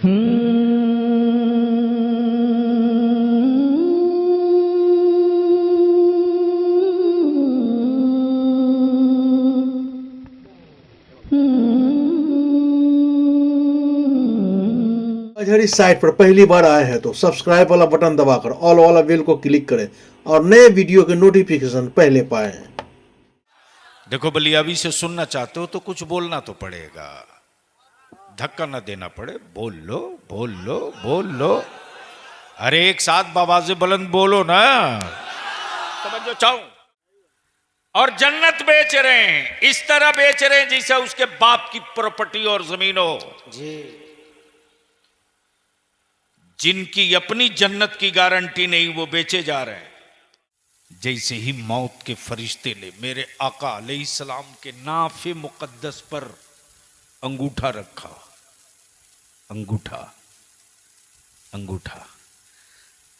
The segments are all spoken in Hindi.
अगर इस साइट पर पहली बार आए हैं तो सब्सक्राइब वाला बटन दबाकर ऑल वाला बेल को क्लिक करें और नए वीडियो के नोटिफिकेशन पहले पाएं। देखो बलियाबी से सुनना चाहते हो तो कुछ बोलना तो पड़ेगा, धक्का ना देना पड़े। बोल लो बोल लो बोल लो, अरे एक साथ आवाज़ें बुलंद बोलो ना, समझो चाहूं। और जन्नत बेच रहे हैं, इस तरह बेच रहे हैं जैसे उसके बाप की प्रॉपर्टी और जमीन हो जी। जिनकी अपनी जन्नत की गारंटी नहीं वो बेचे जा रहे हैं। जैसे ही मौत के फरिश्ते ने मेरे आका अलैहिस्सलाम के नाफे मुकद्दस पर अंगूठा रखा, अंगूठा अंगूठा,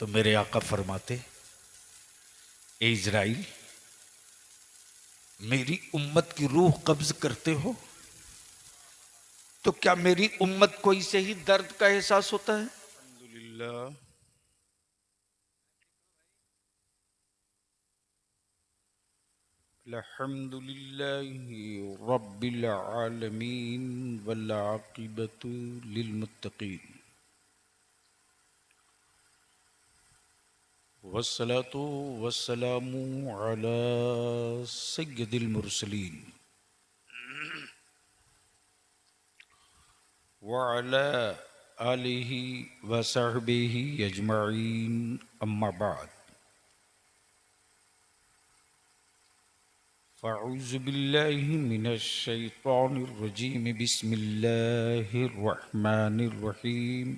तो मेरे आका फरमाते, ए इज़राइल, मेरी उम्मत की रूह कब्ज करते हो तो क्या मेरी उम्मत को इसे ही दर्द का एहसास होता है? अल्हम्दुलिल्लाह। अल्हम्दुलिल्लाहि रब्बिल आलमीन वल आक़िबतु लिल मुत्तक़ीन वस्सलातु वस्सलामु अला सय्यदिल मुरसलीन व अला आलिहि व सहबिहि अजमईन, अम्मा बाद। फ़अऊज़ु बिल्लाहि मिनश शैतानिर रजीम, बिस्मिल्लाहिर रहमानिर रहीम।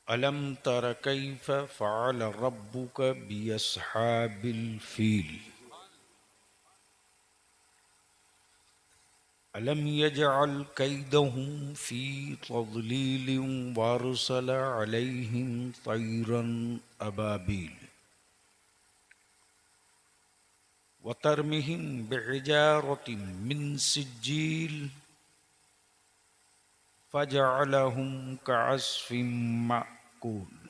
अलम तर कैफ़ फ़अल रब्बुक बिअस्हाबिल फ़ील, अलम यजअल कैदहुम फ़ी तज़लील वअरसल अलैहिम तैरन अबाबील वतरमिहिम बिहिजारतिन मिन सिज्जील फजअलहुम कअस्फ़िम मअकूल।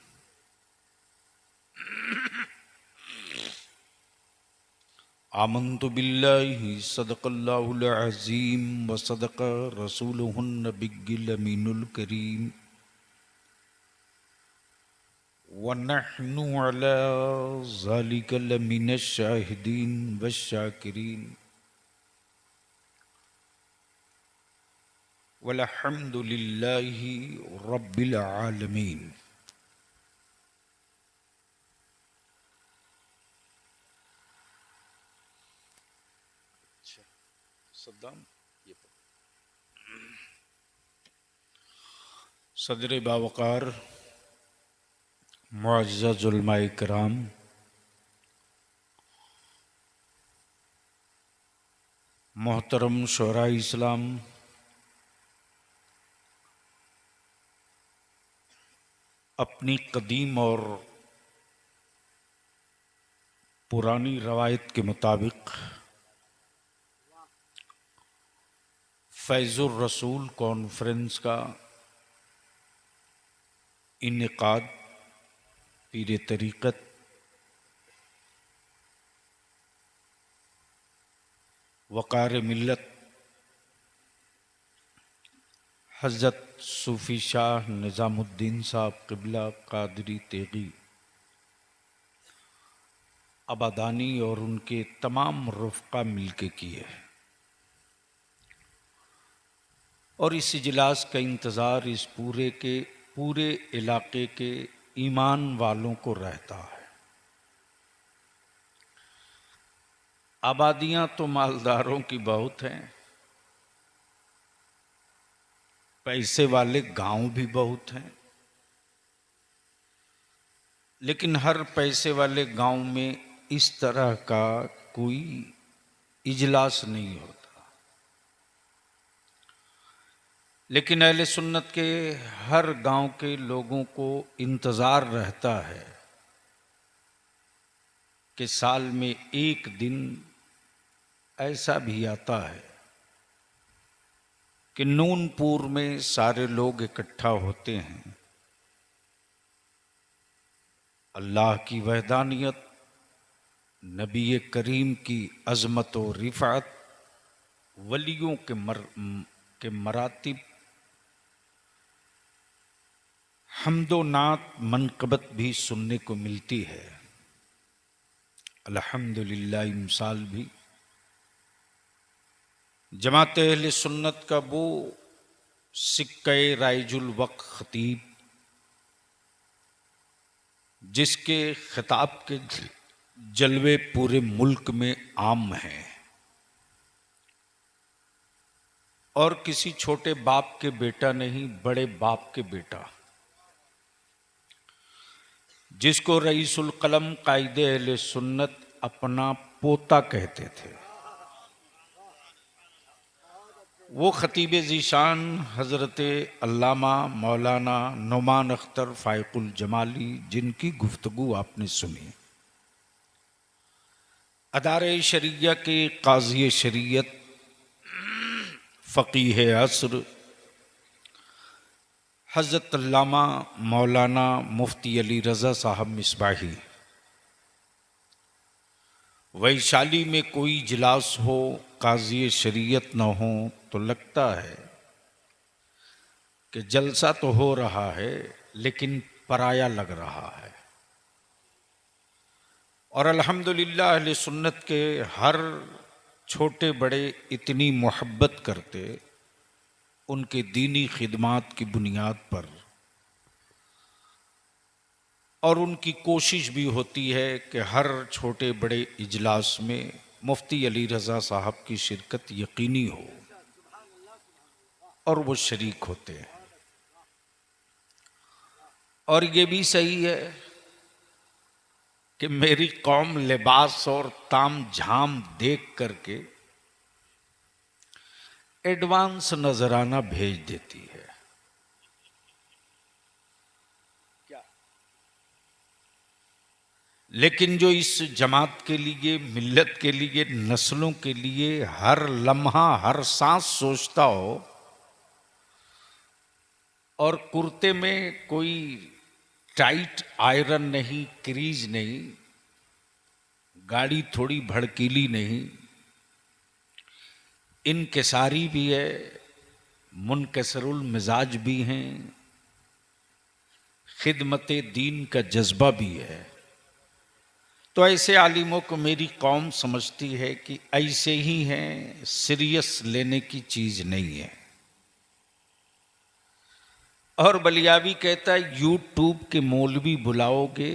आमन्तु बिल्लाहि सदक़ल्लाहुल अज़ीम व सदक़ रसूलुहुन नबिय्युल अमीनुल करीम व नहनु अला ज़ालिका लमिनश शाहिदीन वश्शाकिरीन वल्हम्दुलिल्लाहि रब्बिल आलमीन। सद्दाम ये सदर बावकार मुअज़्ज़ज़ उलमाए किराम, मोहतरम शोहराए इस्लाम, अपनी कदीम और पुरानी रवायत के मुताबिक फैज़ुर रसूल कॉन्फ्रेंस का इनेकाद पीर तरीक़त वक़ार मिल्लत हज़रत सूफ़ी शाह निज़ामुद्दीन साहब क़िबला क़ादरी तेगी अबादानी और उनके तमाम रुफ़क़ा मिलके किए, और इस इजलास का इंतज़ार इस पूरे इलाके के ईमान वालों को रहता है। आबादियाँ तो मालदारों की बहुत हैं, पैसे वाले गांव भी बहुत हैं, लेकिन हर पैसे वाले गांव में इस तरह का कोई इजलास नहीं होता। लेकिन अहले सुन्नत के हर गांव के लोगों को इंतज़ार रहता है कि साल में एक दिन ऐसा भी आता है कि नूनपुर में सारे लोग इकट्ठा होते हैं, अल्लाह की वहदानियत, नबी करीम की अजमत और रिफ़ात, वलियों के मरातिब, हम्दो नात मनक़बत भी सुनने को मिलती है। अल्हम्दुलिल्लाह इमसाल भी जमात अहले सुन्नत का वो सिक्के राइजुल वक्त खतीब, जिसके खिताब के जलवे पूरे मुल्क में आम हैं, और किसी छोटे बाप के बेटा नहीं, बड़े बाप के बेटा, जिसको रईसुल कलम कायदे अहले सुन्नत अपना पोता कहते थे, वो खतीब ज़ीशान हज़रत अल्लामा मौलाना नुमान अख्तर फ़ाइकुल जमाली, जिनकी गुफ्तगू आपने सुनी, अदारे शरिया के काज़ी शरीयत, फ़कीह असर, हज़रत अल्लामा मौलाना मुफ्ती अली रज़ा साहब मिसबाही। वैशाली में कोई इजलास हो, काज़ी शरीयत न हो, तो लगता है कि जलसा तो हो रहा है लेकिन पराया लग रहा है। और अल्हम्दुलिल्लाह अहले सुन्नत के हर छोटे बड़े इतनी मोहब्बत करते उनके दीनी खिदमात की बुनियाद पर, और उनकी कोशिश भी होती है कि हर छोटे बड़े इजलास में मुफ्ती अली रज़ा साहब की शिरकत यकीनी हो, और वो शरीक होते हैं। और ये भी सही है कि मेरी कौम लिबास और ताम झाम देख करके एडवांस नजराना भेज देती है। लेकिन जो इस जमात के लिए, मिल्लत के लिए, नस्लों के लिए हर लम्हा हर सांस सोचता हो, और कुर्ते में कोई टाइट आयरन नहीं, क्रीज नहीं, गाड़ी थोड़ी भड़कीली नहीं, इनकिसारी भी है, मुनकसरुल मिजाज भी हैं, खिदमत दीन का जज्बा भी है, तो ऐसे आलिमों को मेरी कौम समझती है कि ऐसे ही हैं, सीरियस लेने की चीज नहीं है। और बलियावी कहता है यूट्यूब के मौलवी बुलाओगे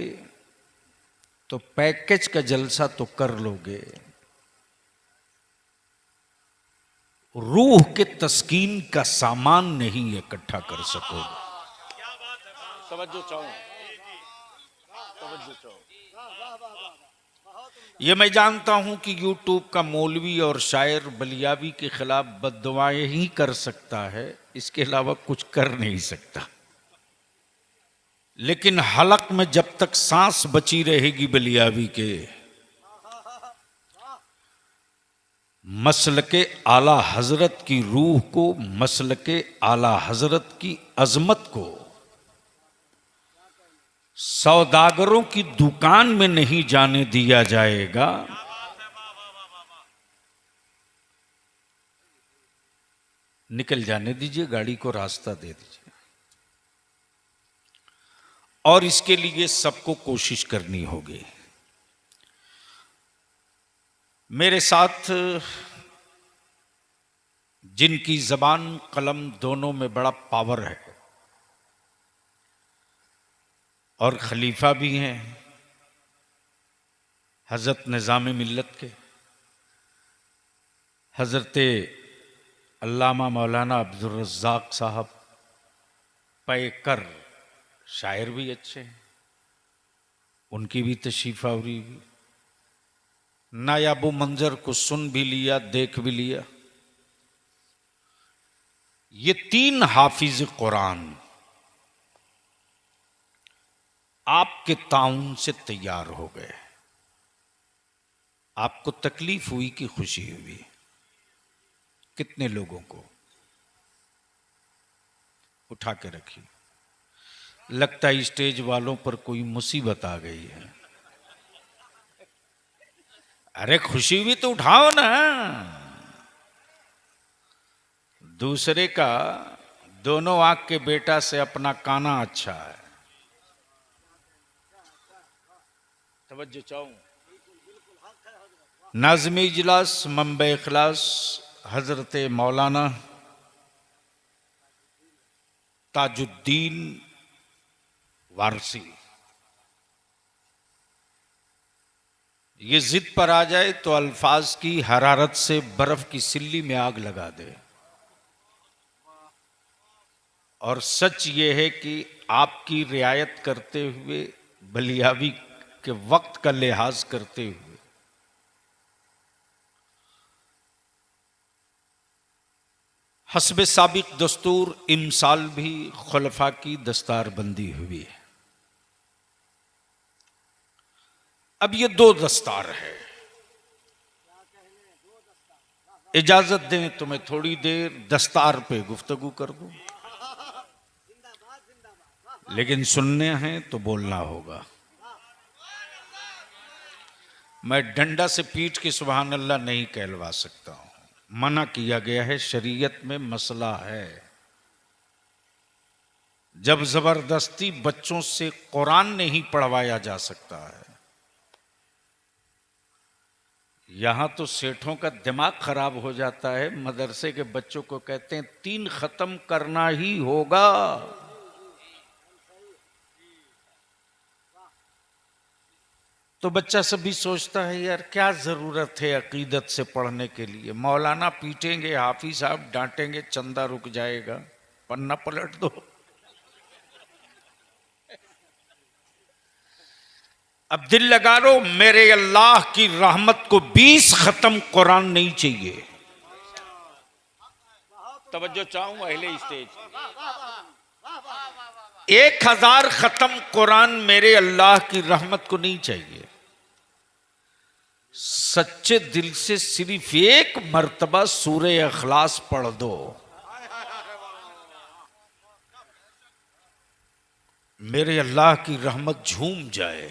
तो पैकेज का जलसा तो कर लोगे, रूह के तस्कीन का सामान नहीं इकट्ठा कर सकोगे। तवज्जो चाहो, तवज्जो चाहो। ये मैं जानता हूं कि यूट्यूब का मौलवी और शायर बलियावी के खिलाफ बद्दुआएं ही कर सकता है, इसके अलावा कुछ कर नहीं सकता। लेकिन हलक में जब तक सांस बची रहेगी बलियावी के, मसलके आला हजरत की रूह को, मसलके आला हजरत की अजमत को सौदागरों की दुकान में नहीं जाने दिया जाएगा। निकल जाने दीजिए, गाड़ी को रास्ता दे दीजिए। और इसके लिए सबको कोशिश करनी होगी। मेरे साथ जिनकी जबान कलम दोनों में बड़ा पावर है और खलीफा भी हैं, हजरत निज़ाम मिल्लत के हजरत अल्लामा मौलाना अब्दुल रज़्ज़ाक़ साहब, पैकर शायर भी अच्छे हैं, उनकी भी तशरीफ़ आवरी हुई। नायाबो मंजर को सुन भी लिया, देख भी लिया। ये 3 हाफिज कुरान आपके ताउन से तैयार हो गए। आपको तकलीफ हुई कि खुशी हुई? कितने लोगों को? उठा के रखी। लगता है स्टेज वालों पर कोई मुसीबत आ गई है। अरे खुशी भी तो उठाओ ना। दूसरे का दोनों आंख के बेटा से अपना काना अच्छा है। तवज्जो चाहूं। नाज़िम इजलास मंबे इखलास हजरत मौलाना ताजुद्दीन वारसी, ये जिद पर आ जाए तो अल्फाज की हरारत से बर्फ की सिल्ली में आग लगा दे। और सच ये है कि आपकी रियायत करते हुए, बलियावी के वक्त का लिहाज करते हुए, हस्बे साबिक दस्तूर इमसाल भी खुलफा की दस्तारबंदी हुई है। अब ये दो दस्तार है। इजाजत दें तो मैं थोड़ी देर दस्तार पे गुफ्तगू कर दूं, लेकिन सुनने हैं तो बोलना होगा। मैं डंडा से पीट के सुभान अल्लाह नहीं कहलवा सकता हूं, मना किया गया है, शरीयत में मसला है। जब जबरदस्ती बच्चों से कुरान नहीं पढ़वाया जा सकता है, यहां तो सेठों का दिमाग खराब हो जाता है। मदरसे के बच्चों को कहते हैं 3 खत्म करना ही होगा। तो बच्चा सब भी सोचता है यार क्या जरूरत है अकीदत से पढ़ने के लिए। मौलाना पीटेंगे, हाफिज साहब डांटेंगे, चंदा रुक जाएगा, पन्ना पलट दो। अब दिल लगा लो, मेरे अल्लाह की रहमत को 20 खत्म कुरान नहीं चाहिए। तवज्जो चाहूं अहले स्टेज। 1000 खत्म कुरान मेरे अल्लाह की रहमत को नहीं चाहिए। सच्चे दिल से सिर्फ 1 मर्तबा सूरे इखलास पढ़ दो, मेरे अल्लाह की रहमत झूम जाए,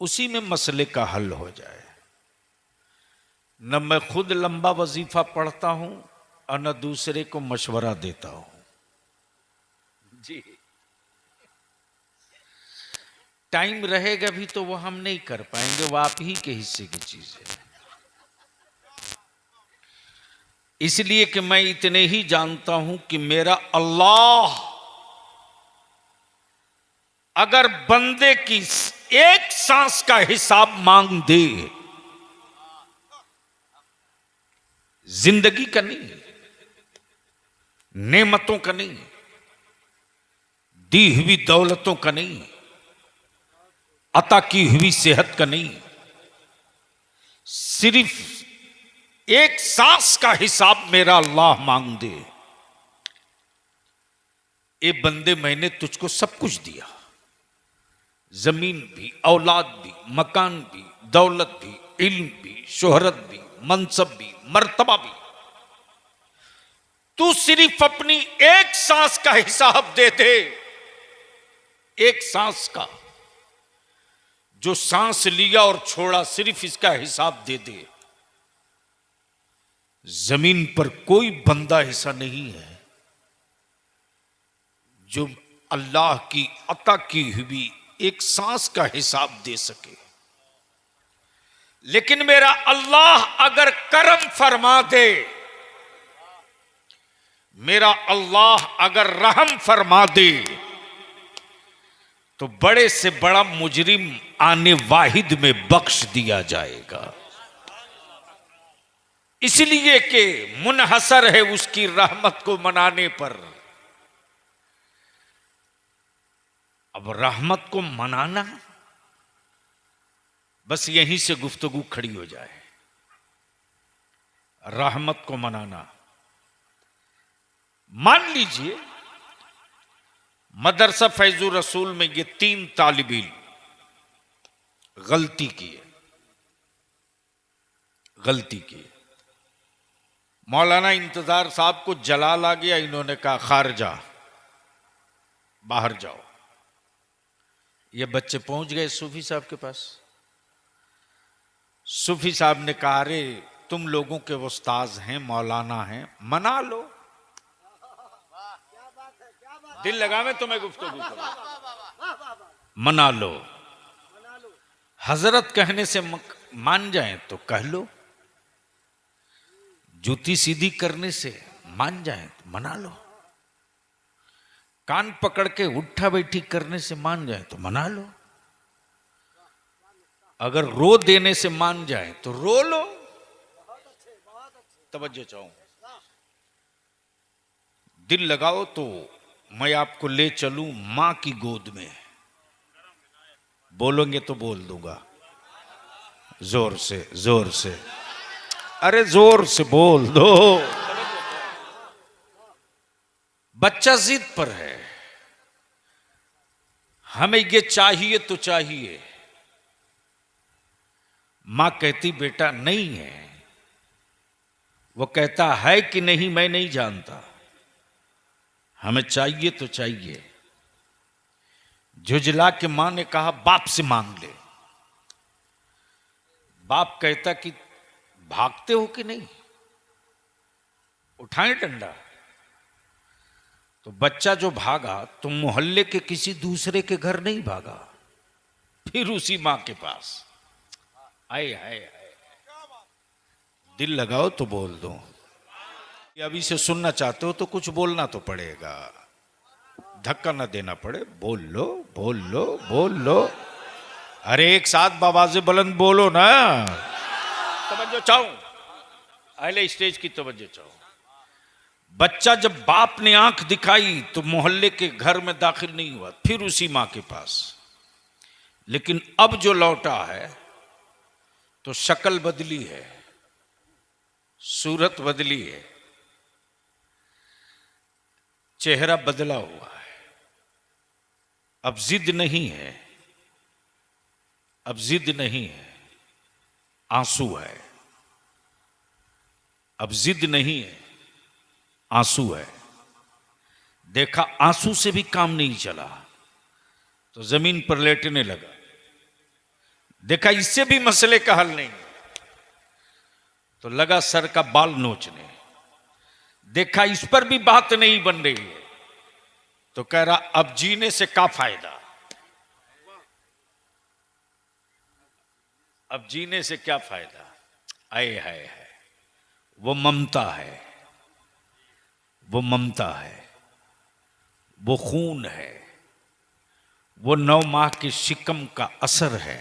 उसी में मसले का हल हो जाए। न मैं खुद लंबा वजीफा पढ़ता हूं और न दूसरे को मशवरा देता हूं। जी टाइम रहेगा भी तो वो हम नहीं कर पाएंगे, वो आप ही के हिस्से की चीज है। इसलिए कि मैं इतने ही जानता हूं कि मेरा अल्लाह अगर बंदे की एक सांस का हिसाब मांग दे, जिंदगी का नहीं, नेमतों का नहीं, दी हुई दौलतों का नहीं, अता की हुई सेहत का नहीं, सिर्फ एक सांस का हिसाब मेरा अल्लाह मांग दे, ए बंदे मैंने तुझको सब कुछ दिया, जमीन भी, औलाद भी, मकान भी, दौलत भी, इल्म भी, शोहरत भी, मनसब भी, मर्तबा भी, तू सिर्फ अपनी एक सांस का हिसाब दे दे। एक सांस का, जो सांस लिया और छोड़ा, सिर्फ इसका हिसाब दे दे। जमीन पर कोई बंदा ऐसा नहीं है जो अल्लाह की अता की हुई एक सांस का हिसाब दे सके। लेकिन मेरा अल्लाह अगर करम फरमा दे, मेरा अल्लाह अगर रहम फरमा दे, तो बड़े से बड़ा मुजरिम आने वाहिद में बख्श दिया जाएगा। इसलिए कि मुनहसर है उसकी रहमत को मनाने पर। अब रहमत को मनाना, बस यहीं से गुफ्तगू खड़ी हो जाए। रहमत को मनाना, मान लीजिए मदरसा फैजुर रसूल में ये 3 तालिब इल्म गलती की, मौलाना इंतजार साहब को जलाल आ गया, इन्होंने कहा खारजा, बाहर जाओ। ये बच्चे पहुंच गए सूफी साहब के पास। सूफी साहब ने कहा, अरे तुम लोगों के उस्ताद हैं, मौलाना हैं, मना लो। दिल लगा मैं तुम्हें गुफ्तगू करूं, मना लो। हजरत कहने से मान जाएं तो कह लो, जूती सीधी करने से मान जाएं तो मना लो, कान पकड़ के उठा बैठी करने से मान जाए तो मना लो, अगर रो देने से मान जाए तो रो लो। तवज्जो चाहूं, दिल लगाओ तो मैं आपको ले चलूं मां की गोद में। बोलोगे तो बोल दूंगा, जोर से, जोर से, अरे जोर से बोल दो। बच्चा जिद पर है, हमें ये चाहिए तो चाहिए। मां कहती बेटा नहीं है, वो कहता है कि नहीं मैं नहीं जानता, हमें चाहिए तो चाहिए। झुझला के मां ने कहा बाप से मांग ले। बाप कहता कि भागते हो कि नहीं, उठाएं डंडा। तो बच्चा जो भागा तो मोहल्ले के किसी दूसरे के घर नहीं भागा, फिर उसी मां के पास। आए आए आए, दिल लगाओ तो बोल दो। अभी से सुनना चाहते हो तो कुछ बोलना तो पड़ेगा, धक्का ना देना पड़े। बोल लो, बोल लो, बोल लो। अरे एक साथ बाबाज़े बुलंद बोलो ना। तवज्जो चाहो, अहले स्टेज की तवज्जो चाहो। बच्चा जब बाप ने आंख दिखाई तो मोहल्ले के घर में दाखिल नहीं हुआ, फिर उसी मां के पास। लेकिन अब जो लौटा है तो शक्ल बदली है, सूरत बदली है, चेहरा बदला हुआ है। अब जिद नहीं है, अब जिद नहीं है, आंसू है। अब जिद नहीं है, आंसू है। देखा आंसू से भी काम नहीं चला तो जमीन पर लेटने लगा। देखा इससे भी मसले का हल नहीं तो लगा सर का बाल नोचने। देखा इस पर भी बात नहीं बन रही है तो कह रहा अब जीने से क्या फायदा, अब जीने से क्या फायदा। आए है, वो ममता है, वो ममता है, वो खून है, वो 9 माह के शिकम का असर है।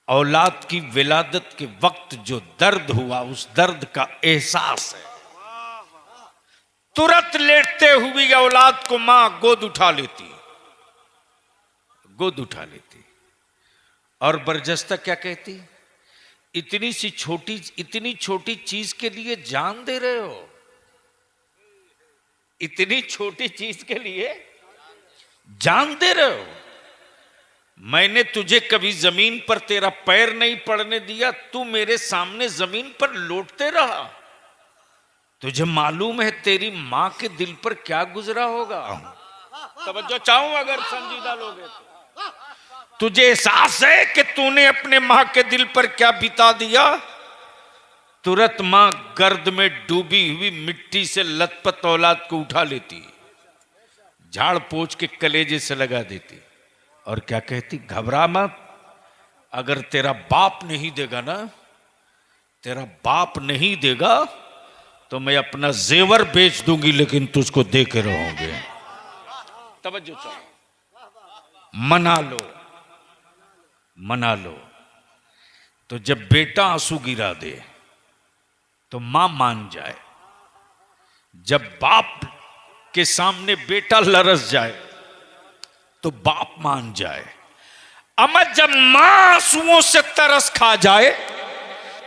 औलाद की विलादत के वक्त जो दर्द हुआ उस दर्द का एहसास है। तुरंत लेटते हुई औलाद को मां गोद उठा लेती, गोद उठा लेती और बरजस्ता क्या कहती, इतनी छोटी चीज के लिए जान दे रहे हो, इतनी छोटी चीज के लिए जान दे रहे हो। मैंने तुझे कभी जमीन पर तेरा पैर नहीं पड़ने दिया, तू मेरे सामने जमीन पर लौटते रहा। तुझे मालूम है तेरी मां के दिल पर क्या गुजरा होगा। तवज्जो चाहूं अगर संजीदा लोग हैं तो। तुझे एहसास है कि तूने अपने मां के दिल पर क्या बिता दिया। तुरंत मां गर्द में डूबी हुई मिट्टी से लथपथ औलाद को उठा लेती, झाड़ पोंछ के कलेजे से लगा देती और क्या कहती, घबरा मत, अगर तेरा बाप नहीं देगा ना, तेरा बाप नहीं देगा तो मैं अपना जेवर बेच दूंगी लेकिन तुझको दे के रहोगे। तवज्जो चाहो, मना लो, मना लो। तो जब बेटा आंसू गिरा दे तो मां मान जाए, जब बाप के सामने बेटा लरस जाए तो बाप मान जाए। अमर जब मां आंसुओं से तरस खा जाए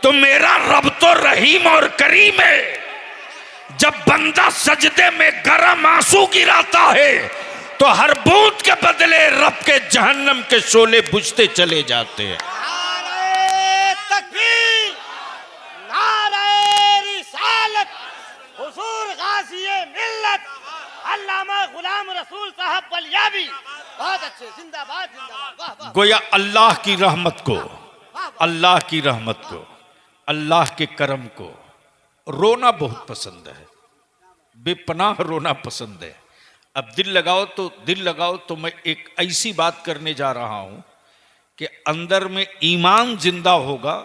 तो मेरा रब तो रहीम और करीम है। जब बंदा सजदे में गरम आंसू गिराता है तो हर बूंद के बदले रब के जहन्नम के शोले बुझते चले जाते हैं। नारे तकबीर, नारे गुलाबी, बहुत अच्छे, जिंदाबाद जिंदाबाद, वाह वाह। गोया अल्लाह की रहमत को, अल्लाह की रहमत को, अल्लाह के करम को रोना बहुत पसंद है, बेपनाह रोना पसंद है। अब दिल लगाओ तो मैं एक ऐसी बात करने जा रहा हूं कि अंदर में ईमान जिंदा होगा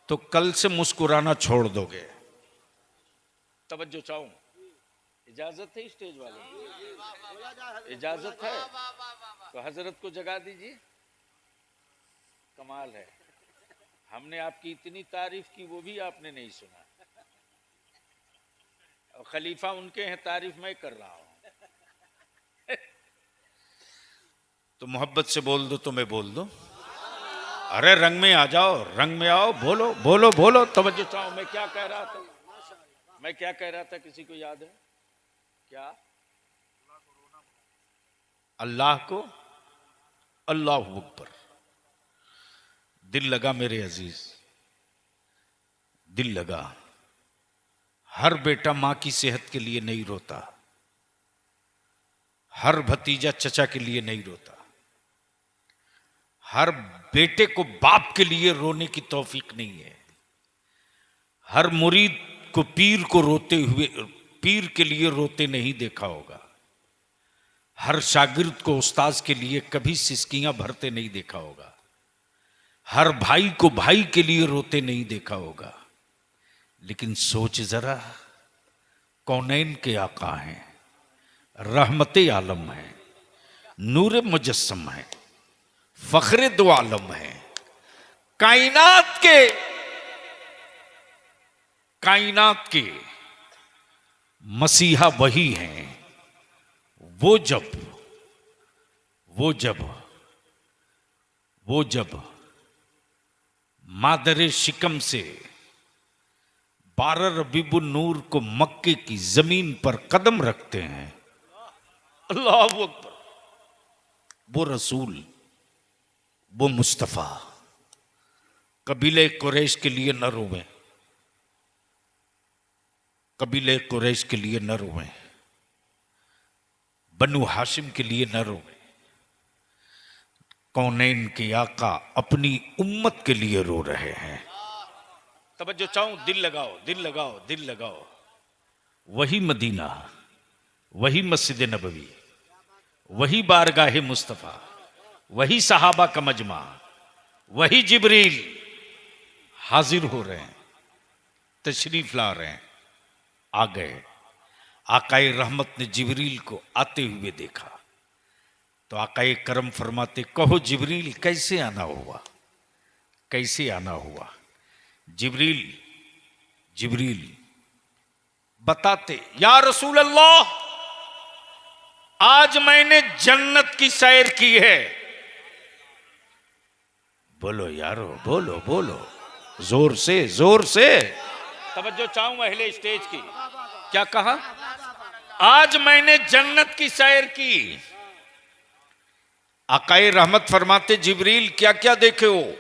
तो कल से मुस्कुराना छोड़ दोगे। तवज्जो चाहूं, इजाजत है स्टेज वाले, इजाजत है तो हजरत को जगा दीजिए। कमाल है, हमने आपकी इतनी तारीफ की वो भी आपने नहीं सुना, और खलीफा उनके हैं, तारीफ मैं कर रहा हूं। तो मोहब्बत से बोल दो तो मैं बोल दूं। अरे रंग में आ जाओ, रंग में आओ, बोलो बोलो बोलो। तवज्जो चाहो, मैं क्या कह रहा था, मैं क्या कह रहा था, किसी को याद है क्या? अल्लाह को अल्लाह अकबर। दिल लगा मेरे अजीज, दिल लगा। हर बेटा मां की सेहत के लिए नहीं रोता, हर भतीजा चचा के लिए नहीं रोता, हर बेटे को बाप के लिए रोने की तौफीक नहीं है, हर मुरीद को पीर को रोते हुए, पीर के लिए रोते नहीं देखा होगा, हर शागिर्द को उस्ताद के लिए कभी सिसकियां भरते नहीं देखा होगा, हर भाई को भाई के लिए रोते नहीं देखा होगा। लेकिन सोच जरा, कौनैन के आका हैं, रहमते आलम है, नूर मुजस्सम है, फखरे दो आलम है, कायनात के मसीहा वही हैं। वो जब मादरे शिकम से 12 रबीबुन नूर को मक्के की जमीन पर कदम रखते हैं, अल्लाह अकबर, वो रसूल, वो मुस्तफा कबीले कुरैश के लिए न रोवें, कबीले कुरैश के लिए न रोवें, बनु हाशिम के लिए न रोवें। कौनैन के आका अपनी उम्मत के लिए रो रहे हैं। तवज्जो चाहूं, दिल लगाओ दिल लगाओ दिल लगाओ। वही मदीना, वही मस्जिद नबवी, वही बारगाह मुस्तफा, वही सहाबा का मजमा, वही जिब्रील हाजिर हो रहे हैं, तशरीफ ला रहे हैं। आ गए। आकाए रहमत ने जिब्रील को आते हुए देखा तो आकाए करम फरमाते, कहो जिब्रील कैसे आना हुआ, कैसे आना हुआ। जिब्रील बताते, या रसूल अल्लाह, आज मैंने जन्नत की सैर की है। बोलो यारो, बोलो बोलो, जोर से जोर से। तवज्जो चाहूं अहले स्टेज की, क्या कहा? आज मैंने जन्नत की सैर की। आकाए रहमत फरमाते, जिब्रील क्या क्या देखे हो?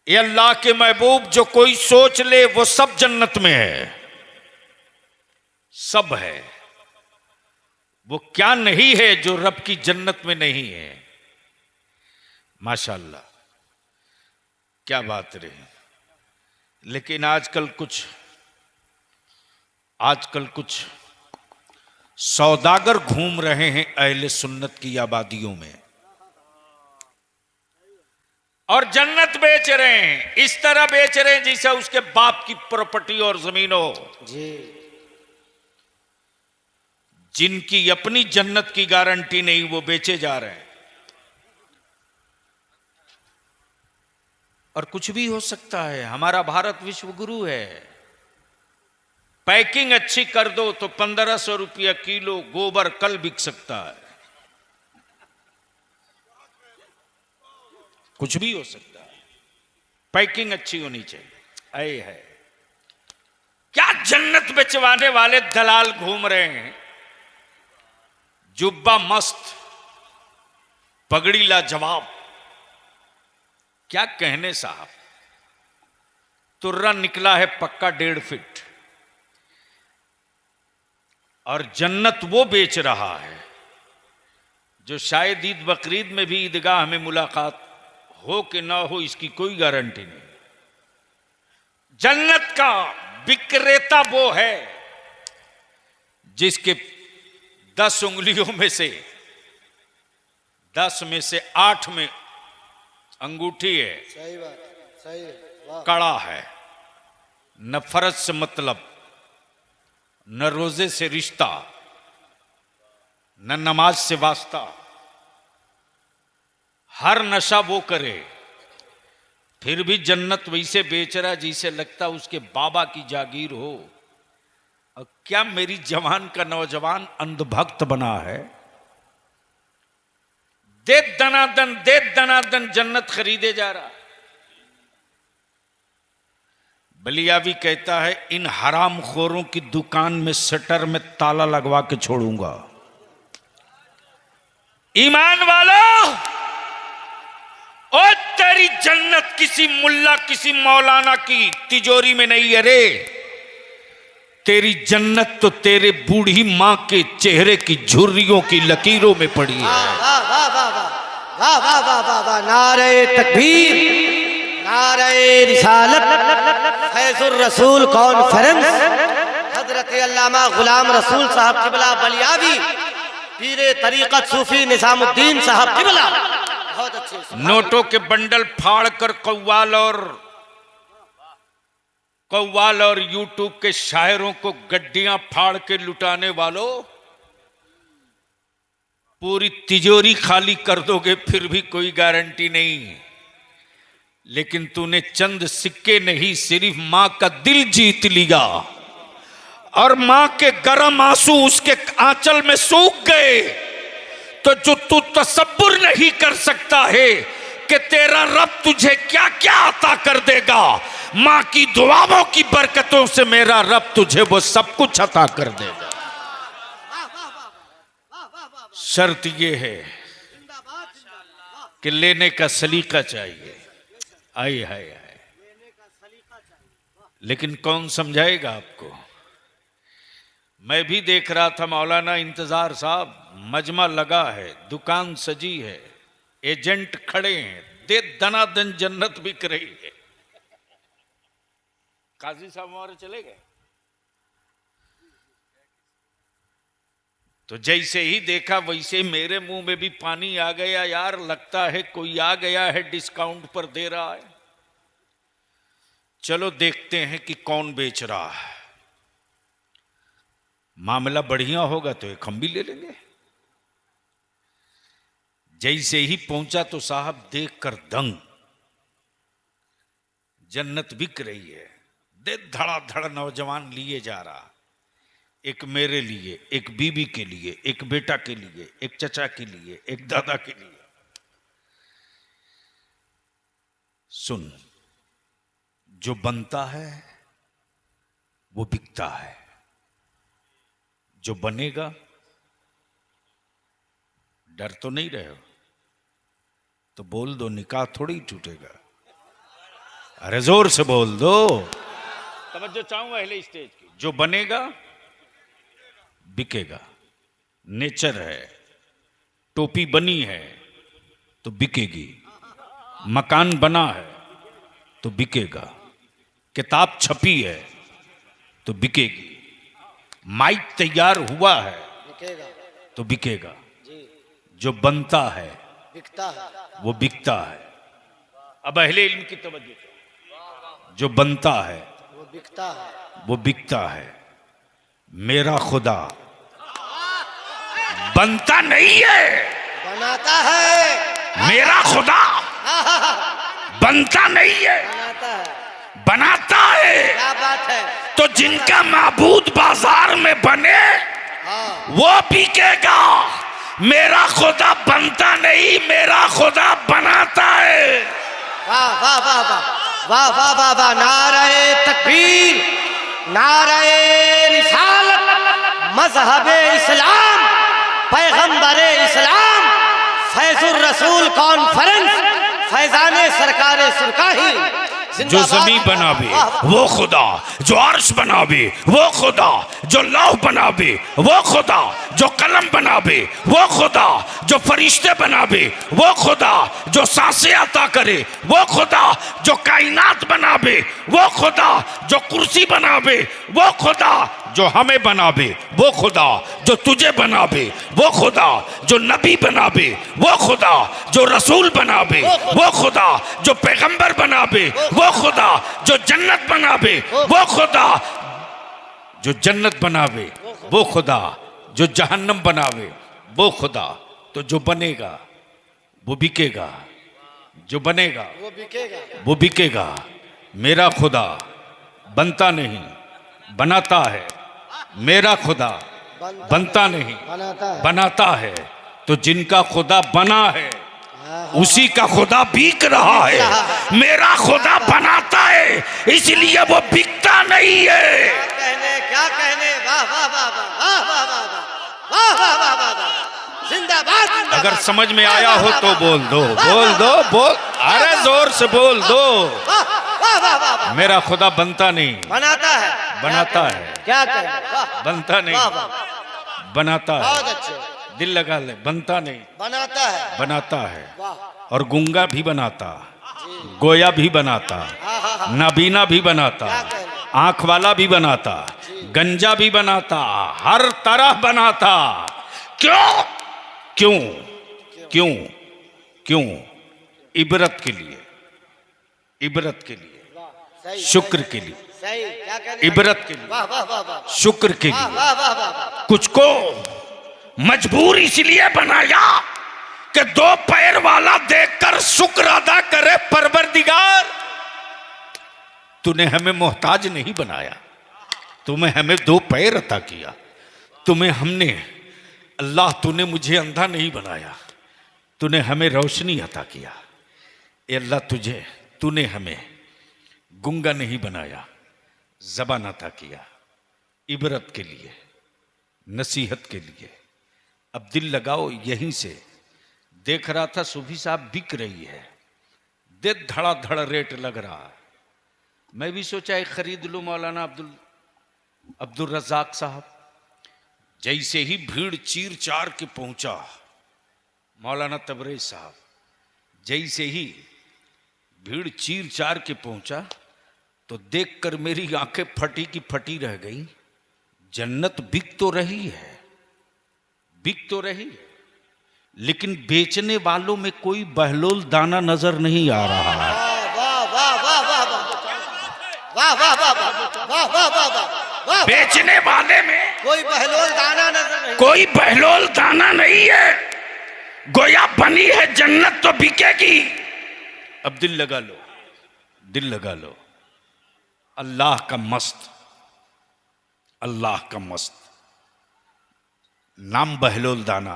ये अल्लाह के महबूब, जो कोई सोच ले वो सब जन्नत में है, सब है। वो क्या नहीं है जो रब की जन्नत में नहीं है। माशाअल्लाह, क्या बात रही। लेकिन आजकल कुछ सौदागर घूम रहे हैं अहले सुन्नत की आबादियों में और जन्नत बेच रहे हैं। इस तरह बेच रहे हैं जैसे उसके बाप की प्रॉपर्टी और जमीन हो। जी, जिनकी अपनी जन्नत की गारंटी नहीं, वो बेचे जा रहे हैं। और कुछ भी हो सकता है। हमारा भारत विश्व गुरु है। पैकिंग अच्छी कर दो तो 1500 रुपया किलो गोबर कल बिक सकता है। कुछ भी हो सकता है, पैकिंग अच्छी होनी चाहिए। ऐ है क्या जन्नत बेचवाने वाले दलाल घूम रहे हैं, जुब्बा मस्त, पगड़ी लाजवाब। क्या कहने साहब, तुर्रा निकला है पक्का 1.5 फीट, और जन्नत वो बेच रहा है जो शायद ईद बकरीद में भी ईदगाह में मुलाकात हो कि ना हो इसकी कोई गारंटी नहीं। जन्नत का विक्रेता वो है जिसके 10 उंगलियों में से 10 में से 8 में अंगूठी है, सही बात, सही है, वाह। कड़ा है, न फर्ज से मतलब, न रोजे से रिश्ता, न नमाज से वास्ता। हर नशा वो करे फिर भी जन्नत वैसे बेच रहा जैसे लगता उसके बाबा की जागीर हो। और क्या मेरी जवान का नौजवान अंधभक्त बना है? दे दनादन जन्नत खरीदे जा रहा। बलियावी कहता है इन हराम खोरों की दुकान में शटर में ताला लगवा के छोड़ूंगा। ईमान वालों, और तेरी जन्नत किसी मुल्ला किसी मौलाना की तिजोरी में नहीं है रे। तेरी जन्नत तो तेरे बूढ़ी मां के चेहरे की झुर्रियों की लकीरों में पड़ी है। वाह वाह वाह वाह वाह वाह वाह वाह वाह। नारे तकबीर, नारे रिसालत, फैजुर रसूल कॉन्फ्रेंस, हजरत अल्लामा गुलाम रसूल साहब किबला बलियावी, पीरे तरीकत सूफी निजामुद्दीन साहब किबला। बहुत अच्छे। नोटों के बंडल फाड़ कर कव्वाल और यूट्यूब के शायरों को गड्डियां फाड़ के लुटाने वालों, पूरी तिजोरी खाली कर दोगे फिर भी कोई गारंटी नहीं। लेकिन तूने चंद सिक्के नहीं सिर्फ मां का दिल जीत लिया और मां के गर्म आंसू उसके आंचल में सूख गए। तो जो तू तसब्बुर नहीं कर सकता है कि तेरा रब तुझे क्या क्या अता कर देगा, मां की दुआओं की बरकतों से मेरा रब तुझे वो सब कुछ अता कर देगा। शर्त ये है कि लेने का सलीका चाहिए। आए हाय हाय, लेकिन कौन समझाएगा आपको? मैं भी देख रहा था मौलाना इंतजार साहब, मजमा लगा है, दुकान सजी है, एजेंट खड़े हैं, दे दनादन जन्नत बिक रही है। काजी साहब हमारे चले गए। तो जैसे ही देखा वैसे मेरे मुंह में भी पानी आ गया। यार लगता है कोई आ गया है डिस्काउंट पर दे रहा है। चलो देखते हैं कि कौन बेच रहा है। मामला बढ़िया होगा तो एक हम भी ले लेंगे। जैसे ही पहुंचा तो साहब देखकर दंग, जन्नत बिक रही है, दे धड़ाधड़ नौजवान लिए जा रहा। एक मेरे लिए, एक बीबी के लिए, एक बेटा के लिए, एक चचा के लिए, एक दादा के लिए। सुन, जो बनता है वो बिकता है, जो बनेगा। डर तो नहीं रहे हो तो बोल दो, निकाह थोड़ी टूटेगा। अरे जोर से बोल दो। तवज्जो चाहूंगा अहले स्टेज की। जो बनेगा बिकेगा, नेचर है। टोपी बनी है तो बिकेगी, मकान बना है तो बिकेगा, किताब छपी है तो बिकेगी, माइक तैयार हुआ है बिकेगा तो बिकेगा। जी, जो बनता है बिकता है। वो बिकता है। अब अहले इल्म की तवज्जो, जो बनता है वो बिकता है। वो बिकता है। मेरा खुदा बनता नहीं है, बनाता है। मेरा खुदा बनता नहीं है, बनाता है। बनाता है। क्या बात है। तो जिनका माबूद बाजार में बने हाँ, वो बिकेगा। मेरा खुदा बनता नहीं, मेरा खुदा बनाता है। वाह वाह वाह वाह वाह वाह वाह वाह। नारे तकबीर, नारे रिसालत, मजहबे इस्लाम, पैगंबरे इस्लाम, फैजुर रसूल कॉन्फ्रेंस, फैजाने सरकारे सुरकाही, जो जमीन बनावे वो खुदा, जो अर्श बनावे वो खुदा, जो लौह बनावे वो खुदा, जो कलम बनावे वो खुदा, जो फरिश्ते बनावे वो खुदा, जो सांसें अता करे वो खुदा, जो कायनात बनावे वो खुदा, जो कुर्सी बनावे वो खुदा, जो हमें बनावे वो खुदा, जो तुझे बनावे वो खुदा, जो नबी बनावे वो खुदा, जो रसूल बनावे वो खुदा, जो पैगंबर बनावे वो खुदा, जो जन्नत बनावे वो खुदा, जो जन्नत बनावे वो खुदा, जो जहन्नम बनावे वो खुदा। तो जो बनेगा वो बिकेगा, जो बनेगा वो बिकेगा। वो बिकेगा। मेरा खुदा बनता नहीं बनाता है, मेरा खुदा बनता नहीं बनाता है। बनाता है। तो जिनका खुदा बना है उसी का खुदा बिक रहा है। मेरा खुदा बनाता है इसलिए वो बिकता नहीं है। क्या कहने, वाह वाह वाह वाह वाह वाह वाह वाह वाह वाह वाह, जिंदाबाद जिंदाबाद। अगर समझ में आया हो तो बोल दो, बोल दो, बोल, अरे जोर से बोल दो। वाह वाह वाह वाह वाह। मेरा खुदा बनता नहीं बनाता है, बनाता है, क्या कहने, वाह बनता नहीं वाह वाह, बनाता है। बहुत अच्छे। दिल लगा ले, बनता नहीं बनाता है, बनाता है। वाह। और गूंगा भी बनाता, गोया भी बनाता, नाबीना भी बनाता, आंख वाला भी बनाता, गंजा भी बनाता, हर तरह बनाता। क्यों क्यों क्यों क्यों? इबरत के लिए, इबरत के लिए, सही शुक्र के लिए, सही, क्या कहने, इबरत के लिए, वाह वाह वाह वाह, शुक्र के वाह लिए। वाह वाह वाह। कुछ को मजबूर इसलिए बनाया कि दो पैर वाला देखकर शुक्र अदा करे। परवरदिगार, तूने हमें मोहताज नहीं बनाया, तुम्हें हमें दो पैर अता किया। तुम्हें हमने, अल्लाह तूने मुझे अंधा नहीं बनाया, तूने हमें रोशनी अता किया। ए अल्लाह, तूने हमें गुंगा नहीं बनाया, ज़बान अता किया। इबरत के लिए, नसीहत के लिए। अब दिल लगाओ यहीं से। देख रहा था सूफी साहब बिक रही है, दे धड़ाधड़ रेट लग रहा। मैं भी सोचा एक खरीद लूं मौलाना अब्दुल रज़ाक साहब। जैसे ही भीड़ चीर चार के पहुंचा, मौलाना तबरेज साहब, जैसे ही भीड़ चीर चार के पहुंचा तो देखकर मेरी आंखें फटी की फटी रह गई। जन्नत बिक तो रही है, बिक तो रही है, लेकिन बेचने वालों में कोई बहलोल दाना नजर नहीं आ रहा है। वाह वाह वाह वाह वाह वाह वाह वाह वाह वाह वाह वाह। बेचने वाले में कोई बहलोल दाना नजर नहीं, कोई बहलोल दाना नहीं है। गोया बनी है जन्नत तो बिकेगी। अब दिल लगा लो, दिल लगा लो। अल्लाह का मस्त, अल्लाह का मस्त नाम बहलोल दाना।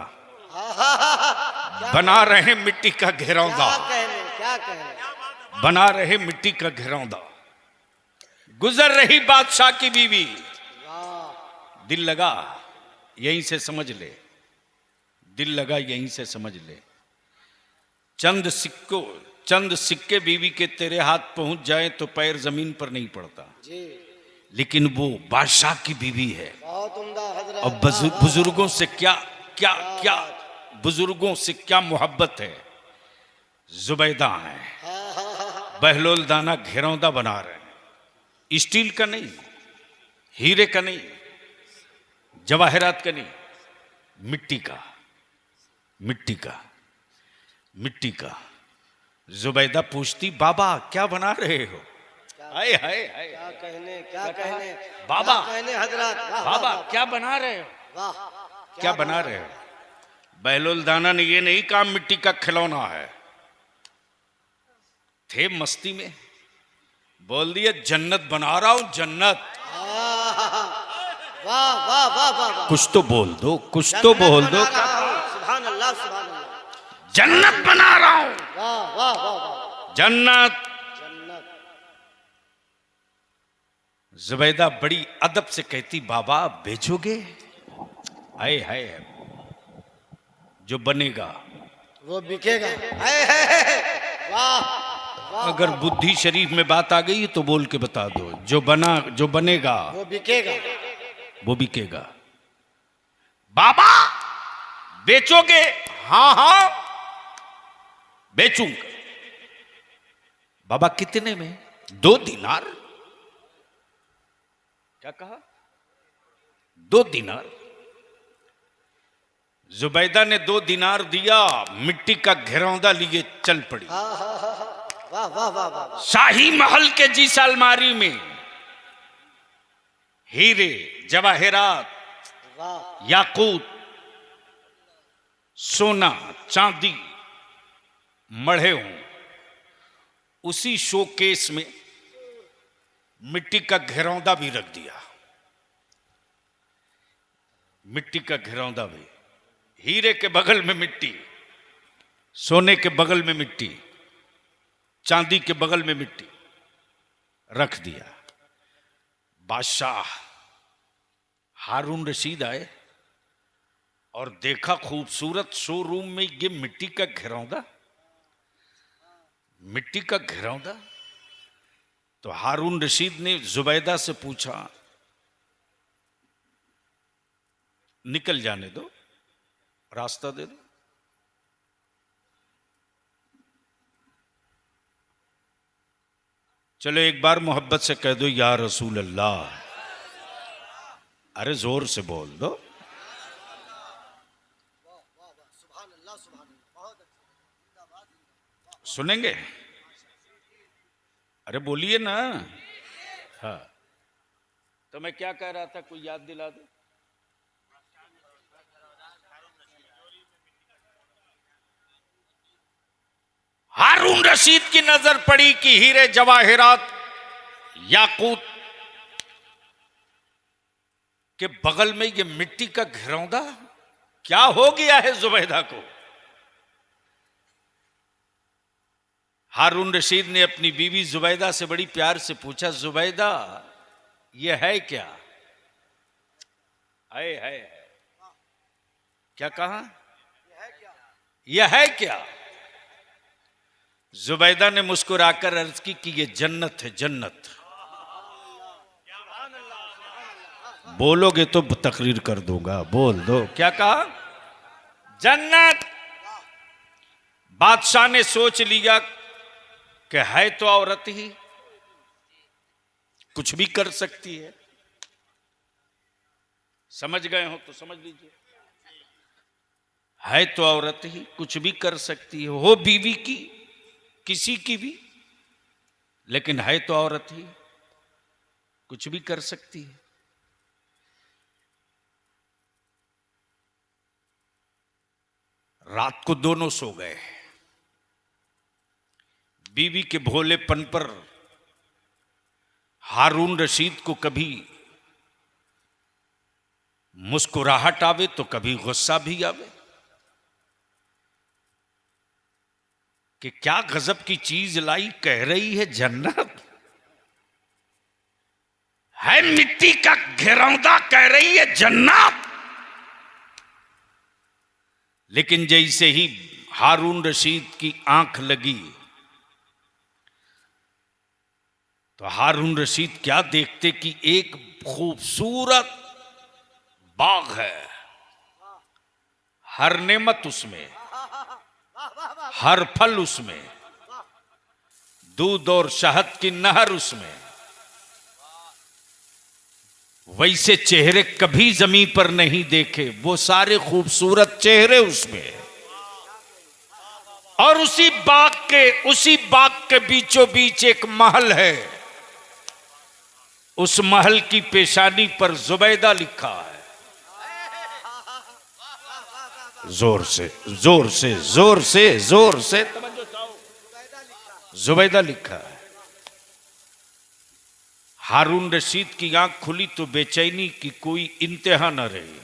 बना रहे मिट्टी का घेरौंदा, क्या कहने, क्या कहने। बना रहे मिट्टी का घेरौंदा। गुजर रही बादशाह की बीवी। दिल लगा यहीं से समझ ले, दिल लगा यहीं से समझ ले। चंद सिक्के बीवी के तेरे हाथ पहुंच जाए तो पैर जमीन पर नहीं पड़ता, जी, लेकिन वो बादशाह की बीवी है। बहुत उम्दा हजरत। और बुजुर्गों से क्या क्या क्या, बुजुर्गों से क्या मोहब्बत है। जुबैदा है, बहलोल दाना घेरौंदा बना रहे हैं। स्टील का नहीं, हीरे का नहीं, जवाहरात का नहीं, मिट्टी का, मिट्टी का, मिट्टी का। जुबैदा पूछती, बाबा क्या बना रहे हो? हाय हाय हाय, क्या कहने, क्या कहने, बाबा, क्या कहने हजरत। वाह, बाबा वाह, क्या बना रहे हो? वाह, क्या बना रहे हो? बहलोल दाना ने ये नहीं कहा मिट्टी का खिलौना है। थे मस्ती में, बोल दिया जन्नत बना रहा हूं, जन्नत। वाह वाह वाह वाह। कुछ तो बोल दो, कुछ तो बोल दो। सुभान अल्लाह, सुभान अल्लाह। जन्नत बना रहा हूं, वाह वाह वाह वाह। जन्नत। जन्नत। जुबैदा बड़ी अदब से कहती, बाबा बेचोगे? हाय हाय, जो बनेगा वो बिकेगा। है, वाह अगर बुद्धि शरीफ में बात आ गई तो बोल के बता दो, जो बनेगा वो बिकेगा। वो बिकेगा। बाबा बेचोगे? हाँ हाँ बेचूंगा। बाबा कितने में? 2 दिनार। क्या कहा? 2 दिनार। जुबैदा ने 2 दिनार दिया, मिट्टी का घिरौंदा लिए चल पड़ी। वाह वाह वाह वाह। शाही महल के जिस अलमारी में हीरे, जवाहरात, वाह याकूत, सोना, चांदी मढ़े हों, उसी शोकेस में मिट्टी का घिरौंदा भी रख दिया। मिट्टी का घिरौंदा भी, हीरे के बगल में मिट्टी, सोने के बगल में मिट्टी, चांदी के बगल में मिट्टी रख दिया। बादशाह हारून रशीद आए और देखा खूबसूरत शोरूम में ये मिट्टी का घिरौंदा, मिट्टी का घिरौंदा। तो हारून रशीद ने जुबैदा से पूछा, निकल जाने दो, रास्ता दे दो। चलो एक बार मोहब्बत से कह दो, या रसूल अल्लाह। अरे जोर से बोल दो। सुनेंगे? अरे बोलिए ना। हाँ, तो मैं क्या कह रहा था, कोई याद दिला दे। हारून रशीद की नजर पड़ी कि हीरे, जवाहरात, याकूत के बगल में ये मिट्टी का घिरौंदा। क्या हो गया है जुबैदा को? हारून रशीद ने अपनी बीवी जुबैदा से बड़ी प्यार से पूछा, जुबैदा ये है क्या? है। क्या कहा? यह है क्या? जुबैदा ने मुस्कुराकर अर्ज की कि ये जन्नत है, जन्नत। बोलोगे तो तकरीर कर दूंगा, बोल दो। क्या कहा? जन्नत। बादशाह ने सोच लिया कि है तो औरत ही, कुछ भी कर सकती है। समझ गए हो तो समझ लीजिए, है तो औरत ही, कुछ भी कर सकती है, हो बीवी की, किसी की भी, लेकिन है तो औरत ही, कुछ भी कर सकती है। रात को दोनों सो गए। बीवी के भोलेपन पर हारून रशीद को कभी मुस्कुराहट आवे तो कभी गुस्सा भी आवे कि क्या गजब की चीज लाई, कह रही है जन्नत, है मिट्टी का घिरौंदा, कह रही है जन्नत। लेकिन जैसे ही हारून रशीद की आंख लगी तो हारून रशीद क्या देखते कि एक खूबसूरत बाग है, हर नेमत उसमें, हर फल उसमें, दूध और शहद की नहर उसमें। वैसे चेहरे कभी जमीन पर नहीं देखे, वो सारे खूबसूरत चेहरे उसमें। और उसी बाग के बीचों बीच एक महल है। उस महल की पेशानी पर जुबैदा लिखा है। जोर से जोर से जोर से जोर से जुबैदा लिखा है। हारून रशीद की आंख खुली तो बेचैनी की कोई इंतहा न रही।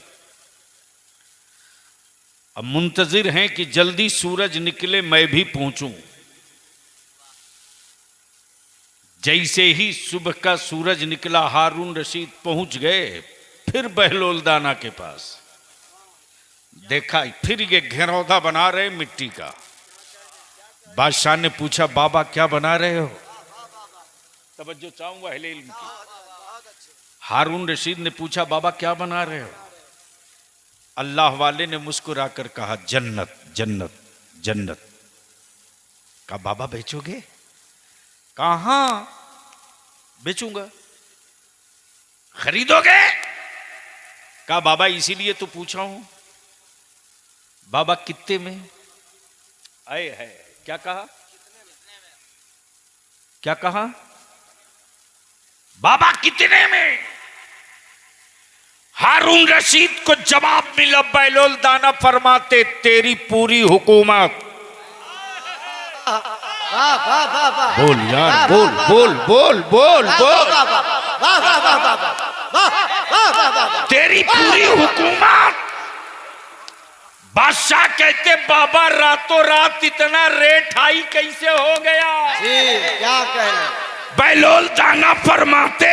अब मुंतजिर हैं कि जल्दी सूरज निकले, मैं भी पहुंचूं। जैसे ही सुबह का सूरज निकला, हारून रशीद पहुंच गए फिर बहलोल दाना के पास। देखा फिर ये घेरौंदा बना रहे मिट्टी का, बादशाह ने पूछा बाबा क्या बना रहे हो? तवज्जो चाहूंगा अहले इल्म की। हारून रशीद ने पूछा बाबा क्या बना रहे हो? अल्लाह वाले ने मुस्कुराकर कहा जन्नत जन्नत जन्नत। कहा बाबा बेचोगे? कहां बेचूंगा। खरीदोगे? कहा बाबा इसीलिए तो पूछा हूं। बाबा कितने में? आए है क्या कहा? क्या कहा? बाबा कितने में? हारून रशीद को जवाब मिला बैलोल दाना फरमाते तेरी पूरी हुकूमत। वाह वाह वाह वाह बोल यार बोल बोल बोल बोल बोल। वाह वाह वाह वाह वाह वाह वाह। तेरी पूरी हुकूमत। बादशाह कहते बाबा रातों रात इतना रेट हाई कैसे हो गया? जी क्या कहना। बैलोल दाना फरमाते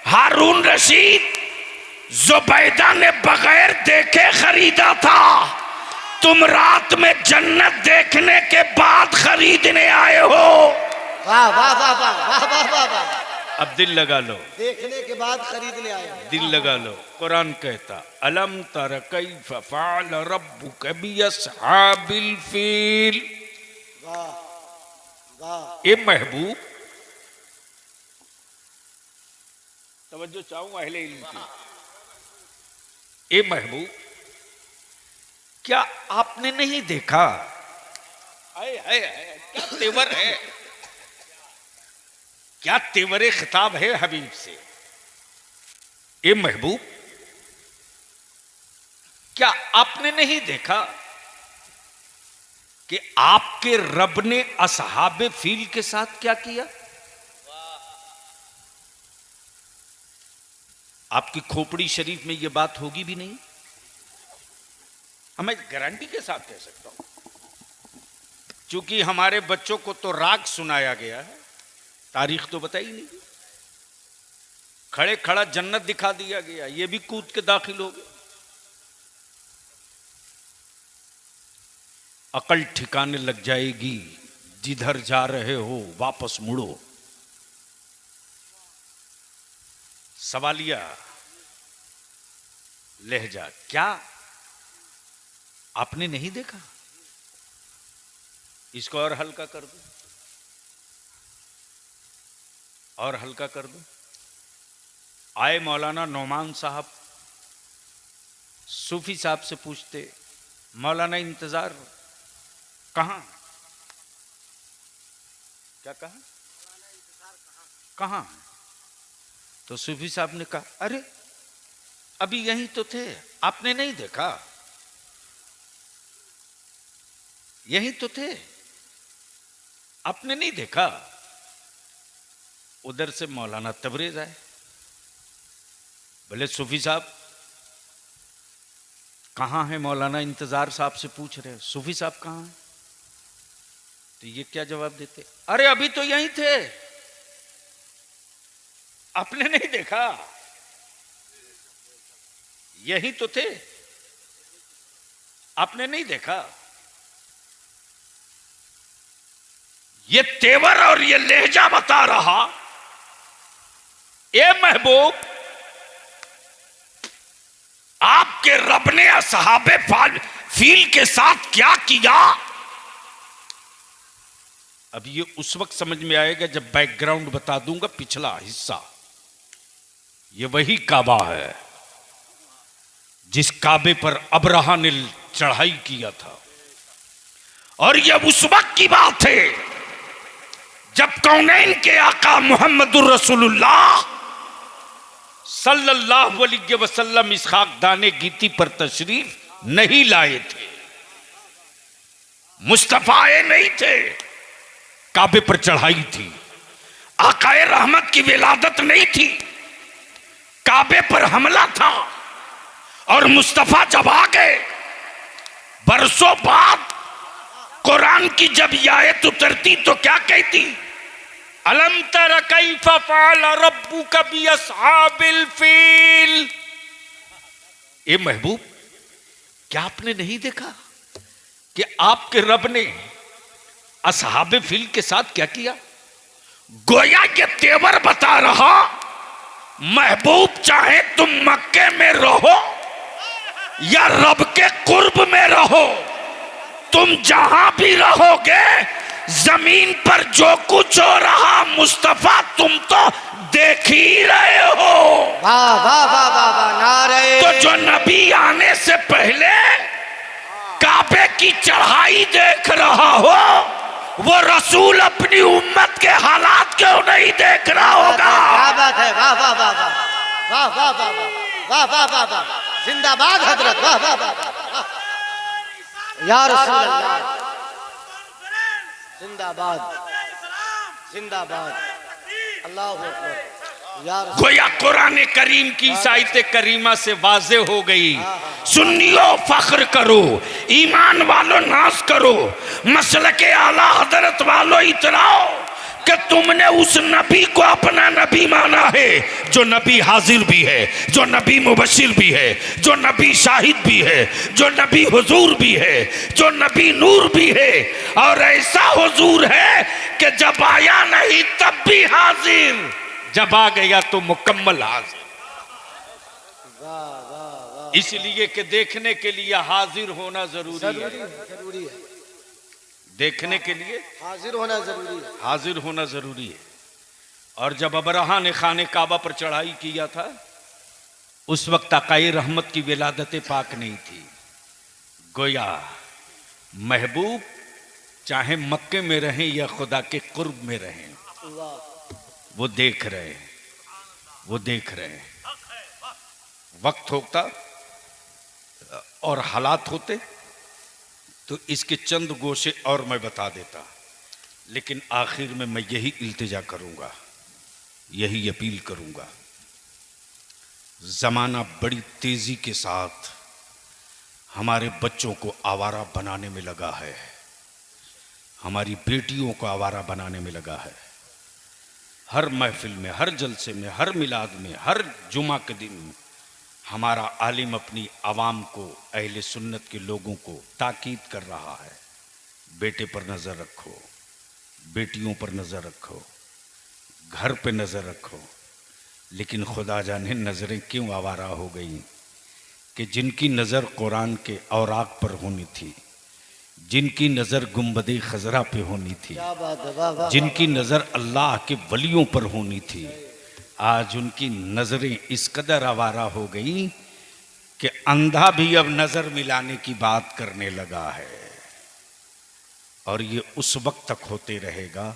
हारून रशीद जुबैदा ने बगैर देखे खरीदा था, तुम रात में जन्नत देखने के बाद खरीदने आए हो। वाह वाह वाह वाह वाह वाह वाह वाह। अब दिल लगा लो, देखने के बाद खरीदने आए। दिल लगा लो। कुरान कहता अलम तर कैफ फ़अल रब्बुक बिअस्हाबिल फील। वाह वाह। ए महबूब, तवज्जो चाहूंगा अहले इल्म की। ए महबूब, क्या आपने नहीं देखा? आए आए आए, क्या तेवर है, क्या तेवरे खिताब है हबीब से। ए महबूब, क्या आपने नहीं देखा कि आपके रब ने असहाबे फील के साथ क्या किया? आपकी खोपड़ी शरीफ में यह बात होगी भी नहीं। मैं गारंटी के साथ कह सकता हूं, क्योंकि हमारे बच्चों को तो राग सुनाया गया है, तारीख तो बताई नहीं। खड़े खड़ा जन्नत दिखा दिया गया, ये भी कूद के दाखिल हो गए। अकल ठिकाने लग जाएगी, जिधर जा रहे हो वापस मुड़ो। सवालिया लहजा, क्या आपने नहीं देखा? इसको और हल्का कर दो, और हल्का कर दो। आए मौलाना नौमान साहब सूफी साहब से पूछते मौलाना इंतजार कहां? क्या कहा? कहां? तो सूफी साहब ने कहा अरे अभी यहीं तो थे, आपने नहीं देखा? यहीं तो थे, आपने नहीं देखा? उधर से मौलाना तबरेज आए, बोले सूफी साहब कहां है? मौलाना इंतजार साहब से पूछ रहे, सूफी साहब कहां है? तो ये क्या जवाब देते? अरे अभी तो यहीं थे, आपने नहीं देखा? यहीं तो थे, आपने नहीं देखा? ये तेवर और ये लहजा बता रहा, ए महबूब, आपके रब ने असहाबे फील के साथ क्या किया? अब ये उस वक्त समझ में आएगा जब बैकग्राउंड बता दूंगा, पिछला हिस्सा। ये वही काबा है जिस काबे पर अबरहा ने चढ़ाई किया था, और यह उस वक्त की बात है जब कौनैन के आका मुहम्मदुर रसूलुल्लाह सल्लल्लाहु अलैहि वसल्लम इस खाकदाने गीती पर तशरीफ नहीं लाए थे, मुस्तफाए नहीं थे, काबे पर चढ़ाई थी। आकाए रहमत की विलादत नहीं थी, काबे पर हमला था। और मुस्तफा जब आ गए, बरसों बाद कुरान की जब ये आयत उतरती तो क्या कहती? अलम तर कैफ फ़अल रब्बुका बिअस्हाबिल फील। ए महबूब, क्या आपने नहीं देखा कि आपके रब ने असहाबे फिल के साथ क्या किया? गोया के तेवर बता रहा, महबूब चाहे तुम मक्के में रहो या रब के कुर्ब में रहो, तुम जहां भी रहोगे जमीन पर जो कुछ हो रहा मुस्तफा तुम तो देख ही रहे हो। वाह वाह वाह वाह वाह, नारे। तो जो नबी आने से पहले काबे की चढ़ाई देख रहा हो, वो रसूल अपनी उम्मत के हालात क्यों नहीं देख रहा होगा? क्या बात है, वाह वाह वाह वाह वाह वाह वाह वाह वाह वाह वाह, जिंदाबाद हजरत, वाह वाह वाह वाह, या रसूल अल्लाह, जिंदाबाद जिंदाबाद, अल्लाह अकबर, या रसूल। गोया कुरान करीम की आयत करीमा से वाजे हो गई, सुन्नियों फख्र करो, ईमान वालों नाज करो, मसलके आला हजरत वालों इतराओ कि तुमने उस नबी को अपना नबी माना है जो नबी हाजिर भी है, जो नबी मुबशिर भी है, जो नबी शाहिद भी है, जो नबी हुजूर भी है, जो नबी नूर भी है, और ऐसा हुजूर है कि जब आया नहीं तब भी हाजिर, जब आ गया तो मुकम्मल हाजिर। इसलिए कि देखने के लिए हाजिर होना जरूरी है, जरूरी है, देखने के लिए हाजिर होना जरूरी है। हाजिर होना जरूरी है। और जब अबरहा ने खाने काबा पर चढ़ाई किया था, उस वक्त आकाए रहमत की विलादत पाक नहीं थी। गोया महबूब चाहे मक्के में रहें या खुदा के कुर्ब में रहें, वो देख रहे हैं, वो देख रहे हैं। वक्त होता और हालात होते तो इसके चंद गोशे और मैं बता देता, लेकिन आखिर में मैं यही इल्तिजा करूंगा, यही अपील करूंगा। जमाना बड़ी तेजी के साथ हमारे बच्चों को आवारा बनाने में लगा है, हमारी बेटियों को आवारा बनाने में लगा है। हर महफिल में, हर जलसे में, हर मिलाद में, हर जुमा के दिन हमारा आलिम अपनी आवाम को, अहले सुन्नत के लोगों को ताकीद कर रहा है, बेटे पर नज़र रखो, बेटियों पर नज़र रखो, घर पे नज़र रखो। लेकिन खुदा जाने नज़रें क्यों आवारा हो गई कि जिनकी नज़र कुरान के औराक पर होनी थी, जिनकी नज़र गुंबद खजरा पे होनी थी, क्या बात है, वाह वाह, जिनकी नज़र अल्लाह के वलियों पर होनी थी, आज उनकी नजरें इस कदर आवारा हो गई कि अंधा भी अब नजर मिलाने की बात करने लगा है। और ये उस वक्त तक होते रहेगा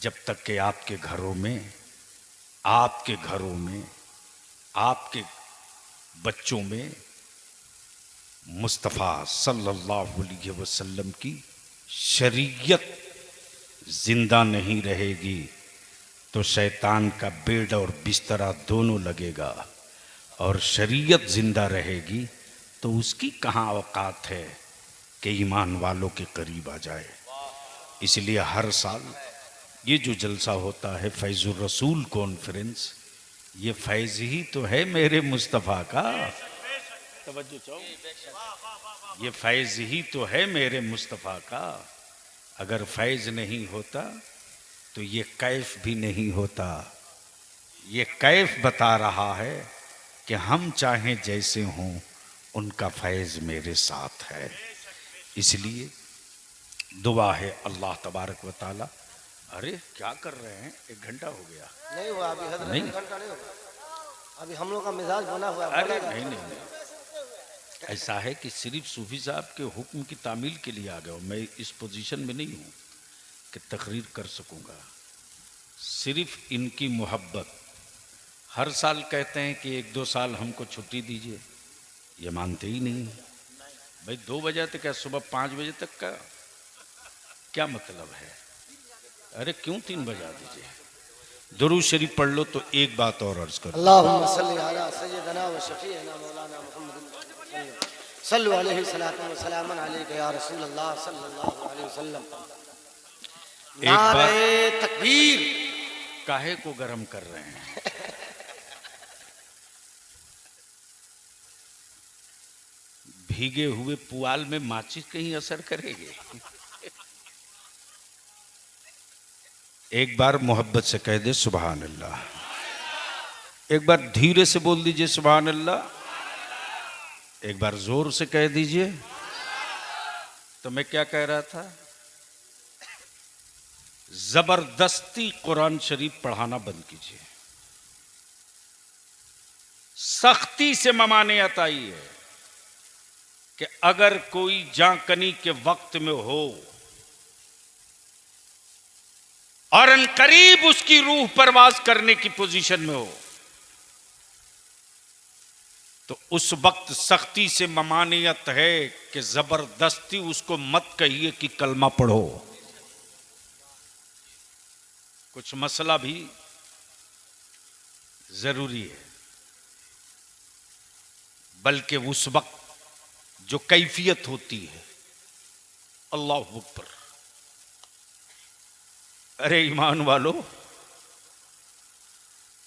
जब तक कि आपके घरों में, आपके घरों में, आपके बच्चों में मुस्तफ़ा सल्लल्लाहु अलैहि वसल्लम की शरीयत जिंदा नहीं रहेगी तो शैतान का बेड और बिस्तरा दोनों लगेगा, और शरीयत जिंदा रहेगी तो उसकी कहाँ औकात है कि ईमान वालों के करीब आ जाए। इसलिए हर साल ये जो जलसा होता है फैज़ुर रसूल कॉन्फ्रेंस, ये फैज़ ही तो है मेरे मुस्तफ़ा का, तवज्जो चाहो, ये फैज़ ही तो है मेरे मुस्तफ़ा का। अगर फैज़ नहीं होता तो ये कैफ भी नहीं होता। ये कैफ बता रहा है कि हम चाहें जैसे हों, उनका फैज़ मेरे साथ है। इसलिए दुआ है अल्लाह तबारक व ताला। अरे क्या कर रहे हैं, 1 घंटा हो गया। नहीं हुआ अभी हजरत, नहीं। 1 घंटा नहीं हुआ अभी, हम लोग का मिजाज बना हुआ है। अरे नहीं नहीं नहीं, ऐसा है कि सिर्फ सूफी साहब के हुक्म की तामील के लिए आ गया हूँ। मैं इस पोजीशन में नहीं हूँ कि तकरीर कर सकूँगा। सिर्फ इनकी मोहब्बत, हर साल कहते हैं कि 1-2 साल हमको छुट्टी दीजिए, ये मानते ही नहीं। भाई 2 बजे तक क्या, सुबह 5 बजे तक का क्या मतलब है? अरे क्यों 3 बजा दीजिए। दुरूद शरीफ पढ़ लो। तो एक बात और अर्ज करो, अल्लाहुम्मा सल्ली अला सय्यदना व शफीअना मौलाना मुहम्मद सल्लल्लाहु अलैहि वसल्लम व सलामन अलैका या रसूल अल्लाह सल्लल्लाहु अलैहि वसल्लम। एक बार नारे तकबीर। काहे को गरम कर रहे हैं? भीगे हुए पुआल में माचिस कहीं असर करेगी? एक बार मोहब्बत से कह दे सुभान अल्लाह। एक बार धीरे से बोल दीजिए सुभान अल्लाह। एक बार जोर से कह दीजिए। तो मैं क्या कह रहा था, जबरदस्ती कुरान शरीफ पढ़ाना बंद कीजिए। सख्ती से ममानियत आई है कि अगर कोई जांकनी के वक्त में हो और अनकरीब उसकी रूह परवाज करने की पोजीशन में हो, तो उस वक्त सख्ती से ममानियत है कि जबरदस्ती उसको मत कहिए कि कलमा पढ़ो। कुछ मसला भी जरूरी है, बल्कि उस वक्त जो कैफियत होती है, अल्लाह अकबर। अरे ईमान वालो,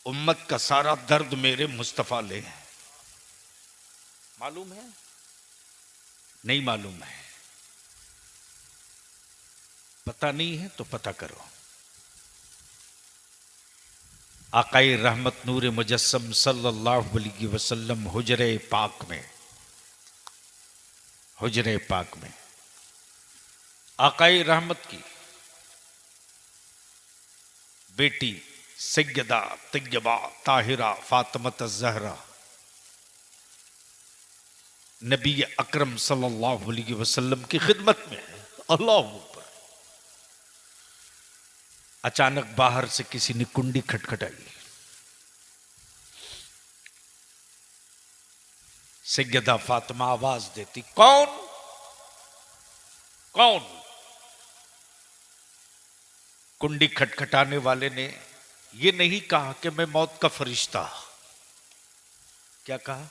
उम्मत का सारा दर्द मेरे मुस्तफा ले है। मालूम है? नहीं मालूम है? पता नहीं है तो पता करो। आकाए रहमत नूर मुजस्सम सल्लल्लाहु अलैहि वसल्लम हुजरे पाक में आकाए रहमत की बेटी सैयदा तैयबा ताहिरा फातिमा ज़हरा नबी अकरम सल्लल्लाहु अलैहि वसल्लम की खिदमत में है। अल्लाह अकबर। अचानक बाहर से किसी ने कुंडी खटखटाई। सैयदा फातिमा आवाज देती, कौन कौन? कुंडी खटखटाने वाले ने यह नहीं कहा कि मैं मौत का फरिश्ता। क्या कहा?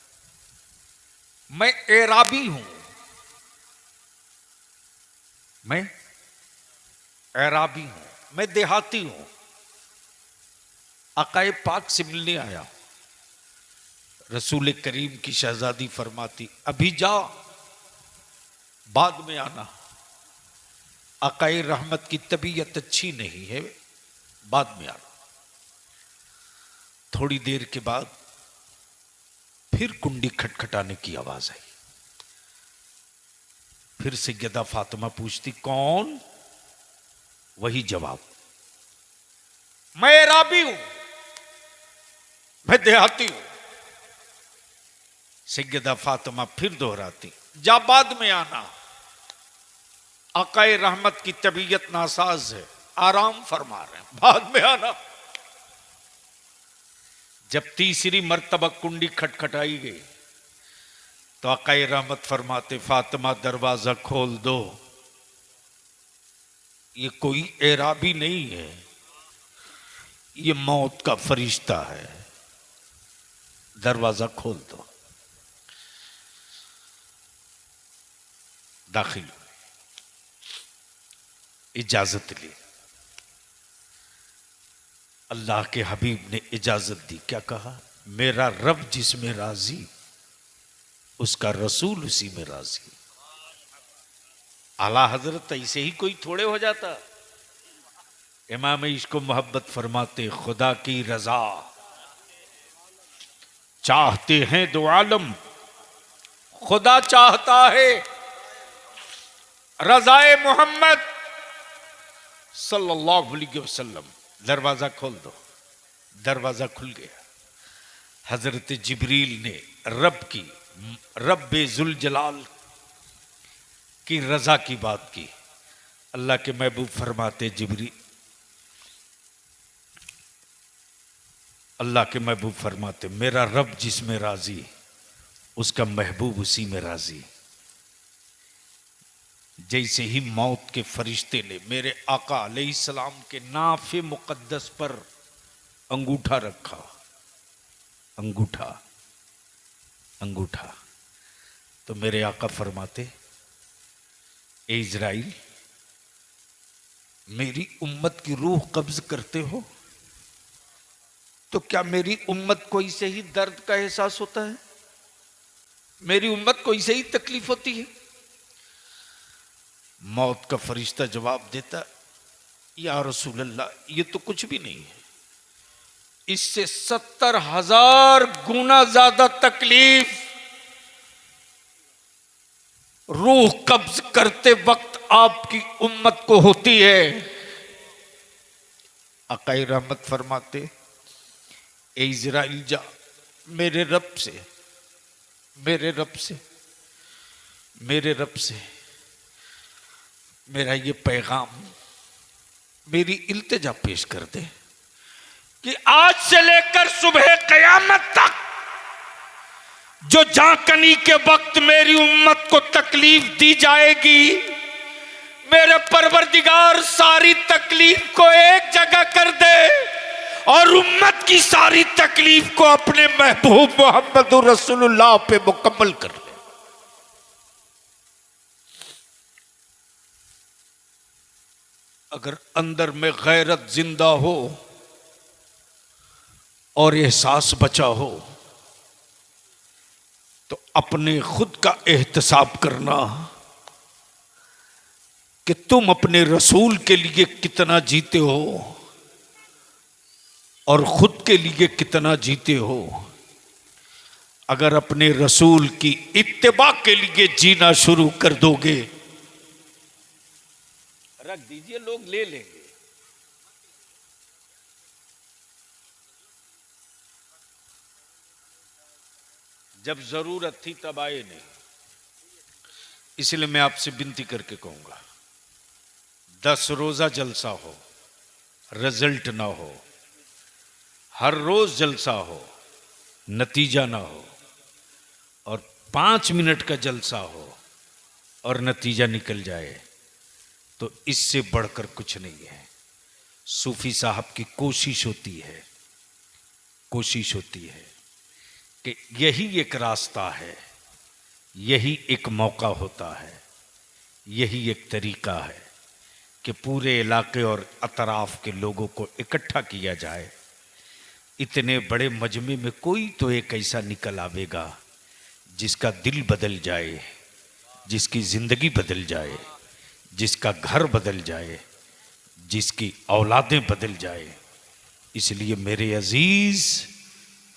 मैं एराबी हूं, मैं एराबी हूं, मैं देहाती हूं, आकाए पाक से मिलने आया। रसूल करीम की शहजादी फरमाती, अभी जा, बाद में आना। आकाए रहमत की तबीयत अच्छी नहीं है, बाद में आना। थोड़ी देर के बाद फिर कुंडी खटखटाने की आवाज आई। फिर सैयदा फातिमा पूछती, कौन? वही जवाब, मैं एराबी हूं, मैं देहाती हूं। सैयदा फातिमा फिर दोहराती, जा, बाद में आना। आकाए रहमत की तबीयत नासाज है, आराम फरमा रहे हैं, बाद में आना। जब तीसरी मर्तबा कुंडी खटखटाई गई तो आकाए रहमत फरमाते, फातिमा दरवाजा खोल दो, ये कोई एराबी नहीं है, ये मौत का फरिश्ता है, दरवाजा खोल दो। दाखिल हुए, इजाजत ली। अल्लाह के हबीब ने इजाजत दी। क्या कहा? मेरा रब जिसमें राजी, उसका रसूल उसी में राजी। आला हजरत ऐसे ही कोई थोड़े हो जाता। इमाम इश्क मोहब्बत फरमाते, खुदा की रजा चाहते हैं दो आलम, खुदा चाहता है रजाए मोहम्मद सल्लल्लाहु अलैहि वसल्लम। दरवाजा खोल दो। दरवाजा खुल गया। हजरत जिब्रील ने रब्बे जुल जलाल की रजा की बात की। अल्लाह के महबूब फरमाते, जिब्रील, अल्लाह के महबूब फरमाते, मेरा रब जिसमें राजी, उसका महबूब उसी में राजी। जैसे ही मौत के फरिश्ते ने मेरे आका अलैहिस्सलाम के नाफे मुकद्दस पर अंगूठा रखा, अंगूठा तो मेरे आका फरमाते, ए इजराइल, मेरी उम्मत की रूह कब्ज करते हो तो क्या मेरी उम्मत को इसे ही दर्द का एहसास होता है? मेरी उम्मत को इसे ही तकलीफ होती है? मौत का फरिश्ता जवाब देता, या रसूल अल्लाह ये तो कुछ भी नहीं है, इससे 70,000 गुना ज्यादा तकलीफ रूह कब्ज करते वक्त आपकी उम्मत को होती है। अकाई रहमत फरमाते, ए इज़राइल जा मेरे रब से, मेरे रब से, मेरे रब से मेरा ये पैगाम, मेरी इल्तिजा पेश कर दे कि आज से लेकर सुबह कयामत तक जो झांकनी के वक्त मेरी उम्मत को तकलीफ दी जाएगी, मेरे परवरदिगार सारी तकलीफ को एक जगह कर दे और उम्मत की सारी तकलीफ को अपने महबूब मोहम्मद रसूलुल्लाह पे मुकम्मल कर दे। अगर अंदर में गैरत जिंदा हो और एहसास बचा हो तो अपने खुद का एहतसाब करना कि तुम अपने रसूल के लिए कितना जीते हो और खुद के लिए कितना जीते हो। अगर अपने रसूल की इत्तिबा के लिए जीना शुरू कर दोगे, रख दीजिए लोग ले लेंगे। जब जरूरत थी तब आए नहीं, इसलिए मैं आपसे विनती करके कहूंगा 10 रोजा जलसा हो, रिजल्ट ना हो, हर रोज जलसा हो, नतीजा ना हो, और 5 मिनट का जलसा हो और नतीजा निकल जाए तो इससे बढ़कर कुछ नहीं है। सूफी साहब की कोशिश होती है, कोशिश होती है कि यही एक रास्ता है, यही एक मौका होता है, यही एक तरीका है कि पूरे इलाके और अतराफ के लोगों को इकट्ठा किया जाए। इतने बड़े मजमे में कोई तो एक ऐसा निकल आवेगा जिसका दिल बदल जाए, जिसकी जिंदगी बदल जाए, जिसका घर बदल जाए, जिसकी औलादें बदल जाए। इसलिए मेरे अजीज,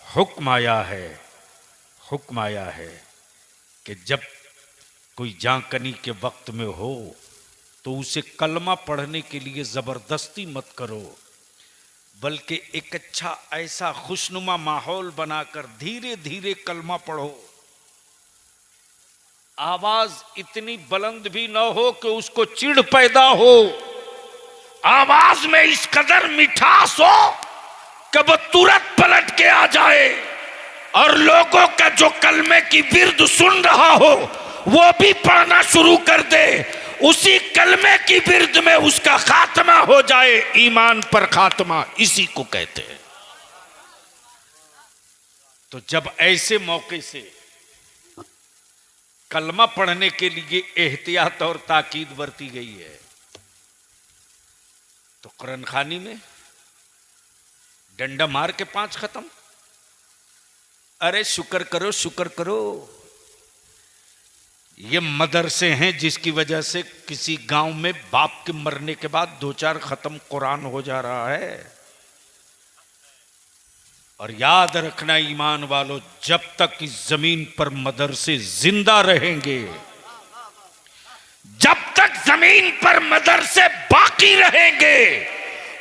हुक्म आया है, हुक्म आया है कि जब कोई जांकनी के वक्त में हो तो उसे कलमा पढ़ने के लिए जबरदस्ती मत करो, बल्कि एक अच्छा ऐसा खुशनुमा माहौल बनाकर धीरे धीरे कलमा पढ़ो। आवाज इतनी बुलंद भी न हो कि उसको चिढ़ पैदा हो, आवाज में इस कदर मिठास हो कि वो तुरंत पलट के आ जाए और लोगों का जो कलमे की विर्द सुन रहा हो वो भी पढ़ना शुरू कर दे, उसी कलमे की विर्द में उसका खात्मा हो जाए। ईमान पर खात्मा इसी को कहते हैं। तो जब ऐसे मौके से कलमा पढ़ने के लिए एहतियात और ताकीद बरती गई है तो कुरान खानी में डंडा मार के 5 खत्म। अरे शुक्र करो, शुक्र करो, ये मदरसे हैं जिसकी वजह से किसी गांव में बाप के मरने के बाद 2-4 खत्म कुरान हो जा रहा है। और याद रखना ईमान वालों, जब तक इस जमीन पर मदरसे जिंदा रहेंगे, जब तक जमीन पर मदरसे बाकी रहेंगे,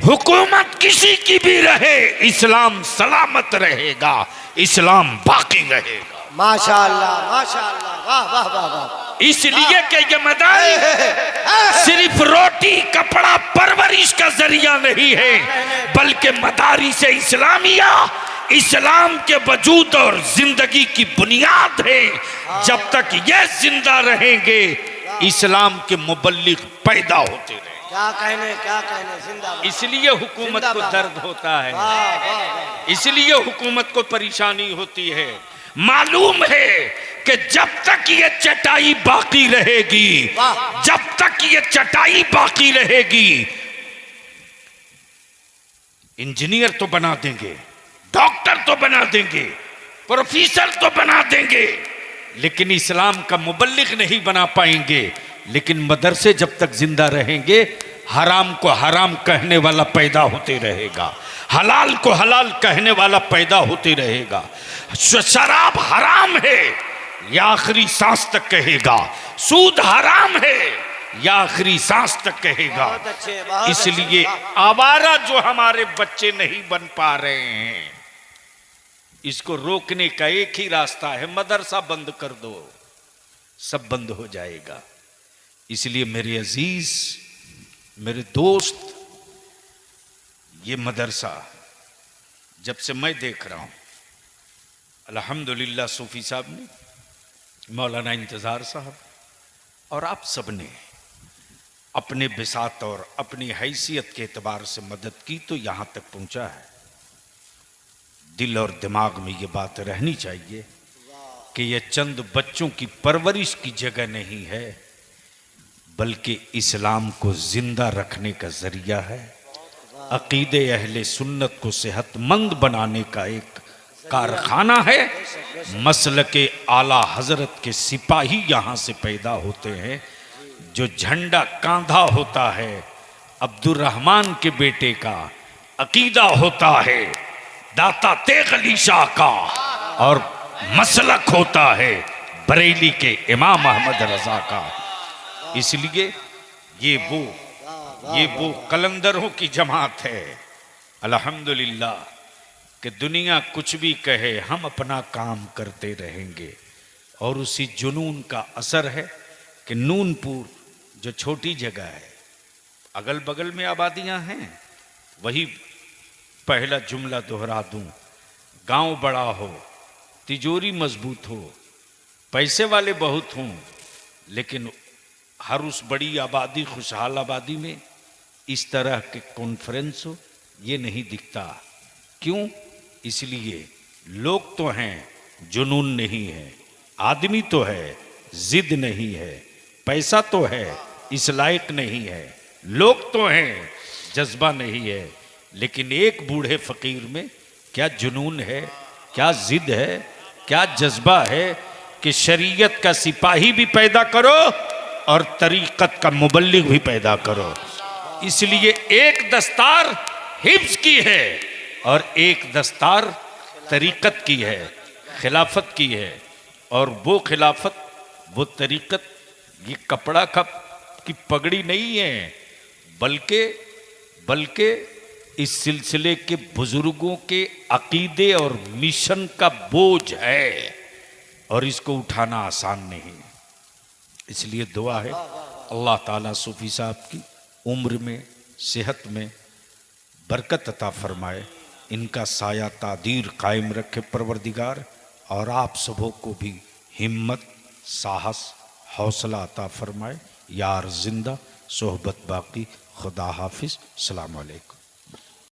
हुकूमत किसी की भी रहे, इस्लाम सलामत रहेगा, इस्लाम बाकी रहेगा। माशाअल्लाह, माशाअल्लाह, वाह वाह वाह वाह। इसलिए कि ये मदारिस सिर्फ रोटी कपड़ा परवरिश का जरिया नहीं है, बल्कि मदारिस इस्लामिया इस्लाम के वजूद और जिंदगी की बुनियाद है। जब तक ये जिंदा रहेंगे, इस्लाम के मुबल्लिग पैदा होते रहेंगे। क्या कहने, क्या कहने, जिंदाबाद। इसलिए हुकूमत को दर्द होता है, वाह वाह वाह। इसलिए हुकूमत को परेशानी होती है। मालूम है कि जब तक ये चटाई बाकी रहेगी, जब तक ये चटाई बाकी रहेगी, इंजीनियर तो बना देंगे, डॉक्टर तो बना देंगे, प्रोफेसर तो बना देंगे, लेकिन इस्लाम का मुबल्लिग नहीं बना पाएंगे। लेकिन मदरसे जब तक जिंदा रहेंगे, हराम को हराम कहने वाला पैदा होते रहेगा, हलाल को हलाल कहने वाला पैदा होते रहेगा। शराब हराम है या आखिरी सांस तक कहेगा, सूद हराम है या आखिरी सांस तक कहेगा। बहुत अच्छे, बहुत इसलिए अच्छे। आवारा जो हमारे बच्चे नहीं बन पा रहे हैं, इसको रोकने का एक ही रास्ता है, मदरसा बंद कर दो, सब बंद हो जाएगा। इसलिए मेरे अजीज, मेरे दोस्त, ये मदरसा जब से मैं देख रहा हूं, अल्हम्दुलिल्लाह सूफी साहब ने, मौलाना इंतजार साहब और आप सब ने अपने बिसात और अपनी हैसियत के एतबार से मदद की तो यहां तक पहुंचा है। दिल और दिमाग में ये बात रहनी चाहिए कि यह चंद बच्चों की परवरिश की जगह नहीं है, बल्कि इस्लाम को जिंदा रखने का जरिया है, अकीदे अहले सुन्नत को सेहतमंद बनाने का एक कारखाना है। मसलके आला हजरत के सिपाही यहाँ से पैदा होते हैं। जो झंडा कांधा होता है अब्दुर्रहमान के बेटे का, अकीदा होता है दाता तेग अली शाह का, और मसलक होता है बरेली के इमाम अहमद रजा का। इसलिए ये वो कलंदरों की जमात है। अल्हम्दुलिल्लाह कि दुनिया कुछ भी कहे, हम अपना काम करते रहेंगे। और उसी जुनून का असर है कि नूनपुर जो छोटी जगह है, अगल बगल में आबादियां हैं, वही पहला जुमला दोहरा दूं, गांव बड़ा हो, तिजोरी मजबूत हो, पैसे वाले बहुत हों, लेकिन हर उस बड़ी आबादी, खुशहाल आबादी में इस तरह के कॉन्फ्रेंस हो, ये नहीं दिखता। क्यों? इसलिए लोग तो हैं, जुनून नहीं है, आदमी तो है, जिद नहीं है, पैसा तो है, इस लायक नहीं है, लोग तो हैं, जज्बा नहीं है। लेकिन एक बूढ़े फकीर में क्या जुनून है, क्या जिद है, क्या जज्बा है कि शरीयत का सिपाही भी पैदा करो और तरीक़त का मुबल्लिग भी पैदा करो। इसलिए एक दस्तार हिफ्ज़ की है और एक दस्तार तरीक़त की है, खिलाफत की है। और वो खिलाफत, वो तरीक़त, ये कपड़ा की पगड़ी नहीं है, बल्कि इस सिलसिले के बुजुर्गों के अकीदे और मिशन का बोझ है, और इसको उठाना आसान नहीं। इसलिए दुआ है अल्लाह ताला सूफी साहब की उम्र में, सेहत में बरकत अता फरमाए, इनका साया तादीर कायम रखे परवरदिगार, और आप सबों को भी हिम्मत, साहस, हौसला अता फरमाए। यार जिंदा, सोहबत बाकी। खुदा हाफिज। अस्सलाम वालेकुम।